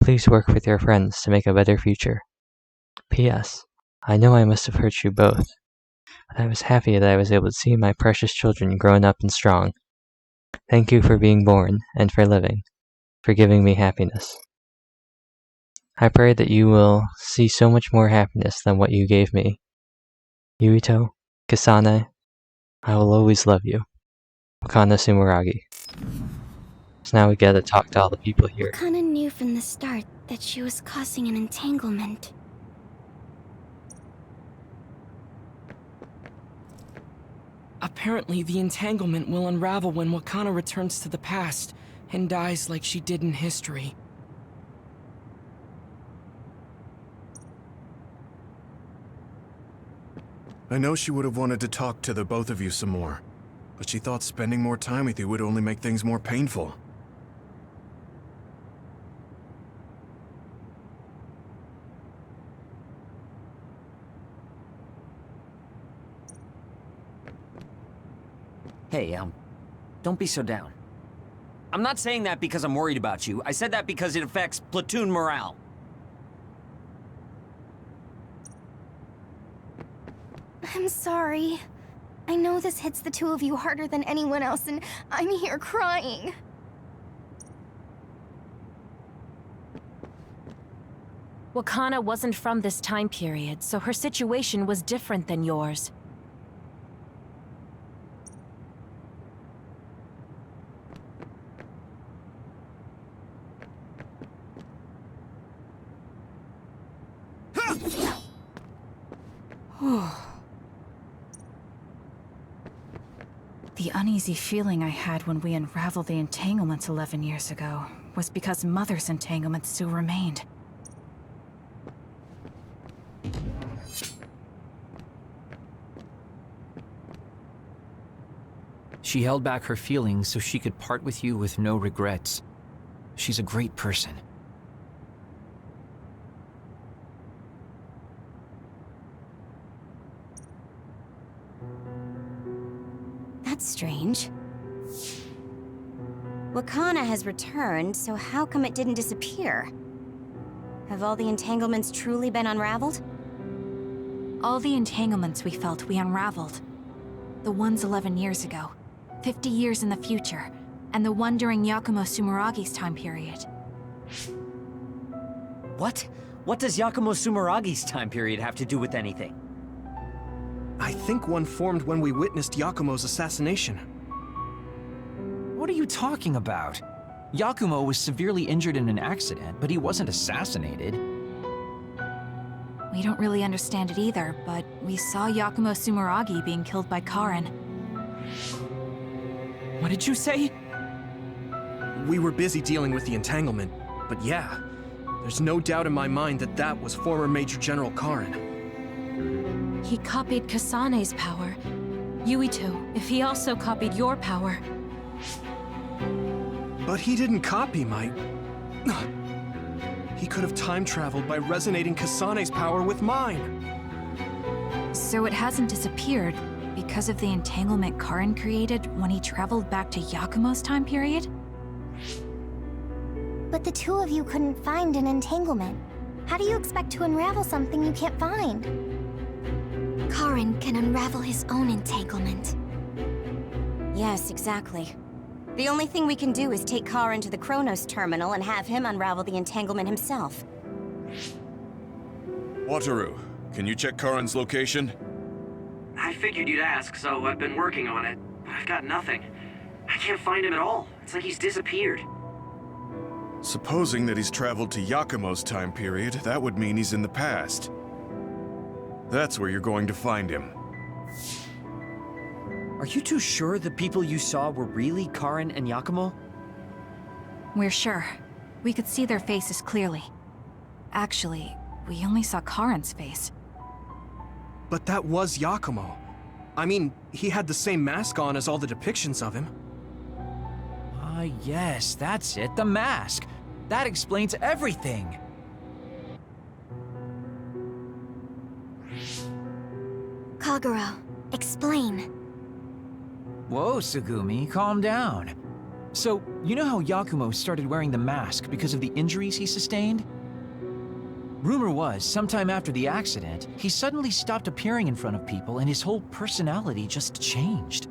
Please work with your friends to make a better future. P.S. I know I must have hurt you both, but I was happy that I was able to see my precious children grown up and strong. Thank you for being born and for living, for giving me happiness. I pray that you will see so much more happiness than what you gave me. Yuito, Kasane, I will always love you. Wakana Sumeragi. So now we gotta talk to all the people here. Wakana knew from the start that she was causing an entanglement. Apparently, the entanglement will unravel when Wakana returns to the past and dies like she did in history. I know she would have wanted to talk to the both of you some more, but she thought spending more time with you would only make things more painful. Hey, don't be so down. I'm not saying that because I'm worried about you. I said that because it affects platoon morale. I'm sorry. I know this hits the two of you harder than anyone else, and I'm here crying. Wakana wasn't from this time period, so her situation was different than yours. The uneasy feeling I had when we unraveled the entanglements 11 years ago was because Mother's entanglement still remained. She held back her feelings so she could part with you with no regrets. She's a great person. That's strange. Wakana has returned, so how come it didn't disappear? Have all the entanglements truly been unraveled? All the entanglements we felt we unraveled. The ones 11 years ago, 50 years in the future, and the one during Yakumo Sumeragi's time period. What? What does Yakumo Sumeragi's time period have to do with anything? I think one formed when we witnessed Yakumo's assassination. What are you talking about? Yakumo was severely injured in an accident, but he wasn't assassinated. We don't really understand it either, but we saw Yakumo Sumeragi being killed by Karen. What did you say? We were busy dealing with the entanglement, but yeah, there's no doubt in my mind that that was former Major General Karin. He copied Kasane's power. Yuito, if he also copied your power. But he didn't copy my... He could have time-traveled by resonating Kasane's power with mine. So it hasn't disappeared because of the entanglement Karin created when he traveled back to Yakumo's time period? But the two of you couldn't find an entanglement. How do you expect to unravel something you can't find? Karin can unravel his own entanglement. Yes, exactly. The only thing we can do is take Karin to the Chronos terminal and have him unravel the entanglement himself. Wataru, can you check Karin's location? I figured you'd ask, so I've been working on it. But I've got nothing. I can't find him at all. It's like he's disappeared. Supposing that he's traveled to Yakumo's time period, that would mean he's in the past. That's where you're going to find him. Are you too sure the people you saw were really Karin and Yakumo? We're sure. We could see their faces clearly. Actually, we only saw Karin's face. But that was Yakumo. I mean, he had the same mask on as all the depictions of him. Ah, yes, that's it, the mask. That explains everything. Kagero, explain. Whoa, Tsugumi, calm down. So, you know how Yakumo started wearing the mask because of the injuries he sustained? Rumor was, sometime after the accident, he suddenly stopped appearing in front of people and his whole personality just changed.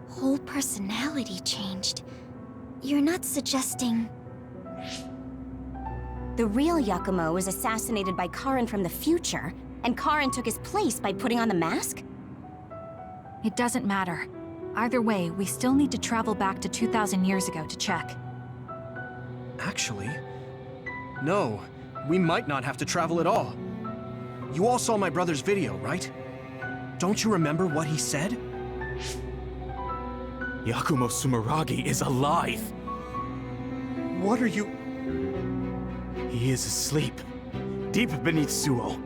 Whole personality changed. You're not suggesting... The real Yakumo was assassinated by Karin from the future, and Karin took his place by putting on the mask? It doesn't matter. Either way, we still need to travel back to 2,000 years ago to check. Actually, no. We might not have to travel at all. You all saw my brother's video, right? Don't you remember what he said? Yakumo Sumeragi is alive! What are you... He is asleep, deep beneath Suo.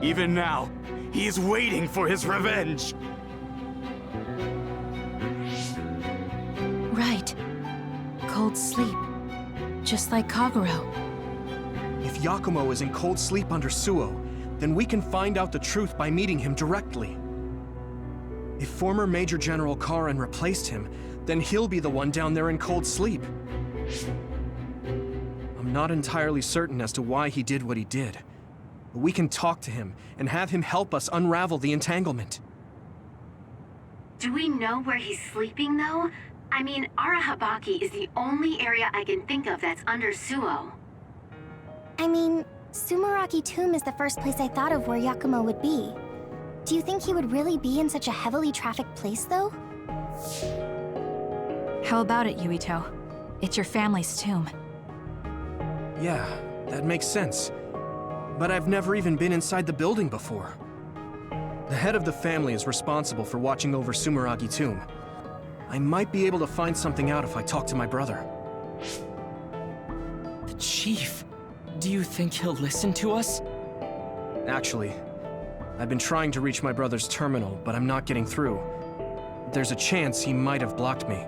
Even now, he is waiting for his revenge! Right. Cold sleep. Just like Kagero. If Yakumo is in cold sleep under Suo, then we can find out the truth by meeting him directly. If former Major General Karin replaced him, then he'll be the one down there in cold sleep. I'm not entirely certain as to why he did what he did, but we can talk to him and have him help us unravel the entanglement. Do we know where he's sleeping, though? I mean, Arahabaki is the only area I can think of that's under Suo. I mean, Sumeragi Tomb is the first place I thought of where Yakumo would be. Do you think he would really be in such a heavily trafficked place, though? How about it, Yuito? It's your family's tomb. Yeah, that makes sense. But I've never even been inside the building before. The head of the family is responsible for watching over Sumeragi Tomb. I might be able to find something out if I talk to my brother. The Chief. Do you think he'll listen to us? Actually, I've been trying to reach my brother's terminal, but I'm not getting through. There's a chance he might have blocked me.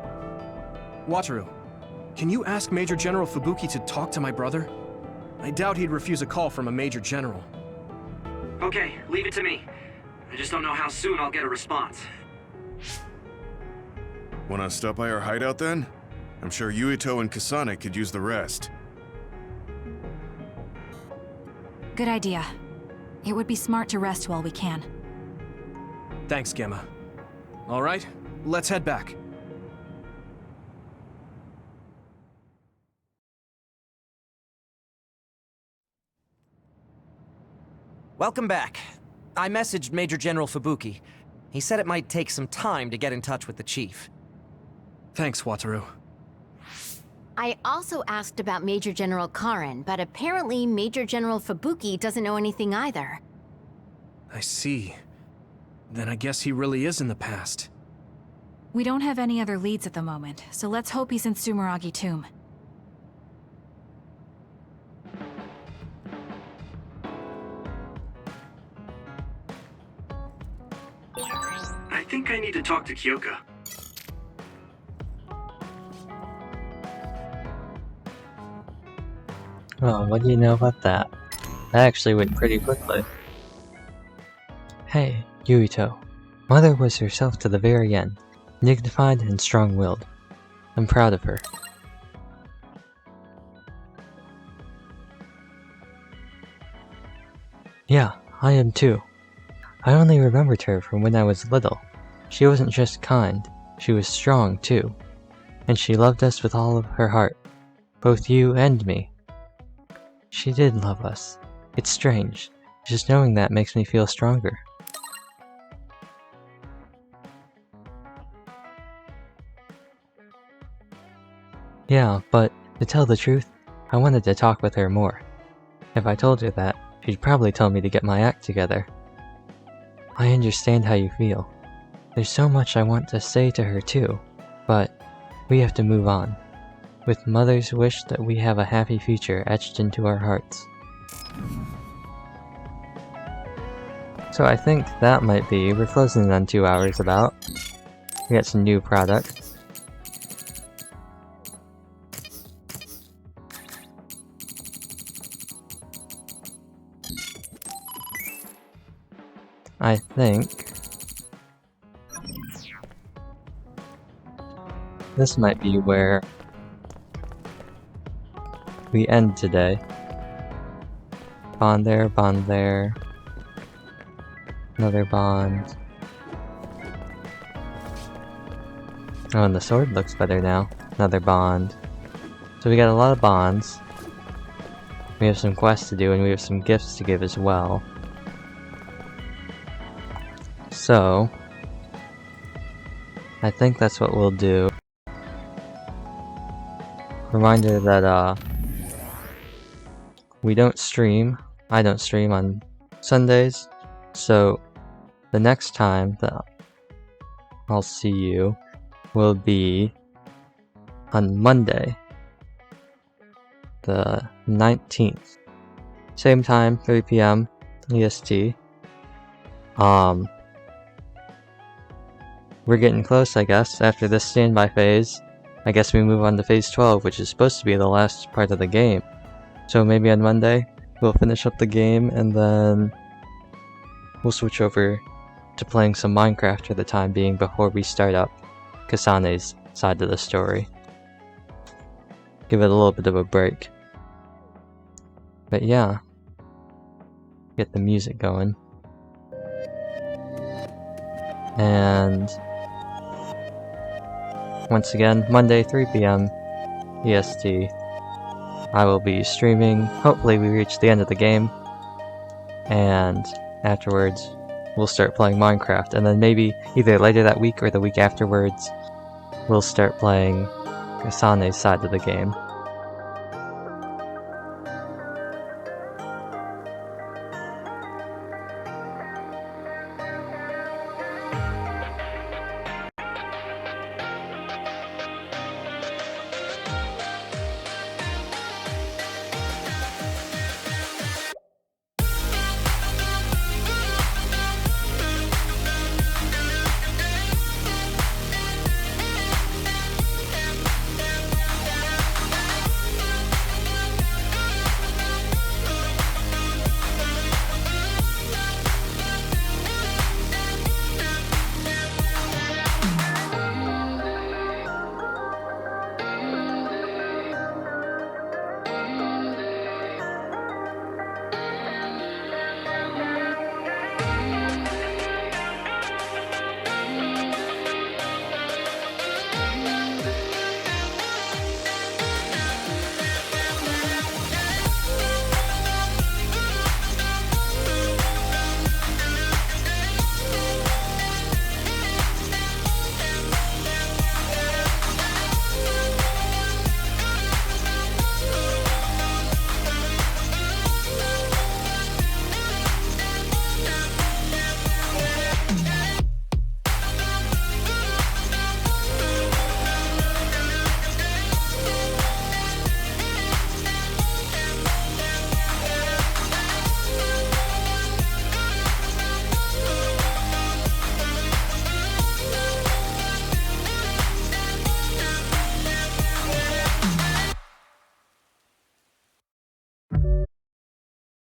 Wataru, can you ask Major General Fubuki to talk to my brother? I doubt he'd refuse a call from a Major General. Okay, leave it to me. I just don't know how soon I'll get a response. Wanna stop by our hideout then? I'm sure Yuito and Kasane could use the rest. Good idea. It would be smart to rest while we can. Thanks, Gemma. All right, let's head back. Welcome back. I messaged Major General Fubuki. He said it might take some time to get in touch with the Chief. Thanks, Wataru. I also asked about Major General Karin, but apparently Major General Fubuki doesn't know anything either. I see. Then I guess he really is in the past. We don't have any other leads at the moment, so let's hope he's in Sumeragi Tomb. I think I need to talk to Kyoka. Oh, what do you know about that? That actually went pretty quickly. Hey, Yuito. Mother was herself to the very end, dignified and strong-willed. I'm proud of her. Yeah, I am too. I only remembered her from when I was little. She wasn't just kind, she was strong too. And she loved us with all of her heart. Both you and me. She did love us. It's strange. Just knowing that makes me feel stronger. Yeah, but to tell the truth, I wanted to talk with her more. If I told her that, she'd probably tell me to get my act together. I understand how you feel. There's so much I want to say to her too, but we have to move on. With Mother's wish that we have a happy future etched into our hearts. So I think that might be, we're closing on 2 hours about. We got some new products. I think this might be where we end today. Bond there, another bond. Oh, and the sword looks better now. Another bond. So we got a lot of bonds. We have some quests to do and we have some gifts to give as well. So, I think that's what we'll do. Reminder that, we don't stream. I don't stream on Sundays. So, the next time that I'll see you will be on Monday, the 19th. Same time, 3 PM EST. We're getting close, I guess. After this standby phase, I guess we move on to phase 12, which is supposed to be the last part of the game. So maybe on Monday, we'll finish up the game, and then we'll switch over to playing some Minecraft for the time being before we start up Kasane's side of the story. Give it a little bit of a break. But yeah, get the music going. And once again, Monday 3 PM EST, I will be streaming. Hopefully we reach the end of the game, and afterwards we'll start playing Minecraft, and then maybe either later that week or the week afterwards we'll start playing Kasane's side of the game.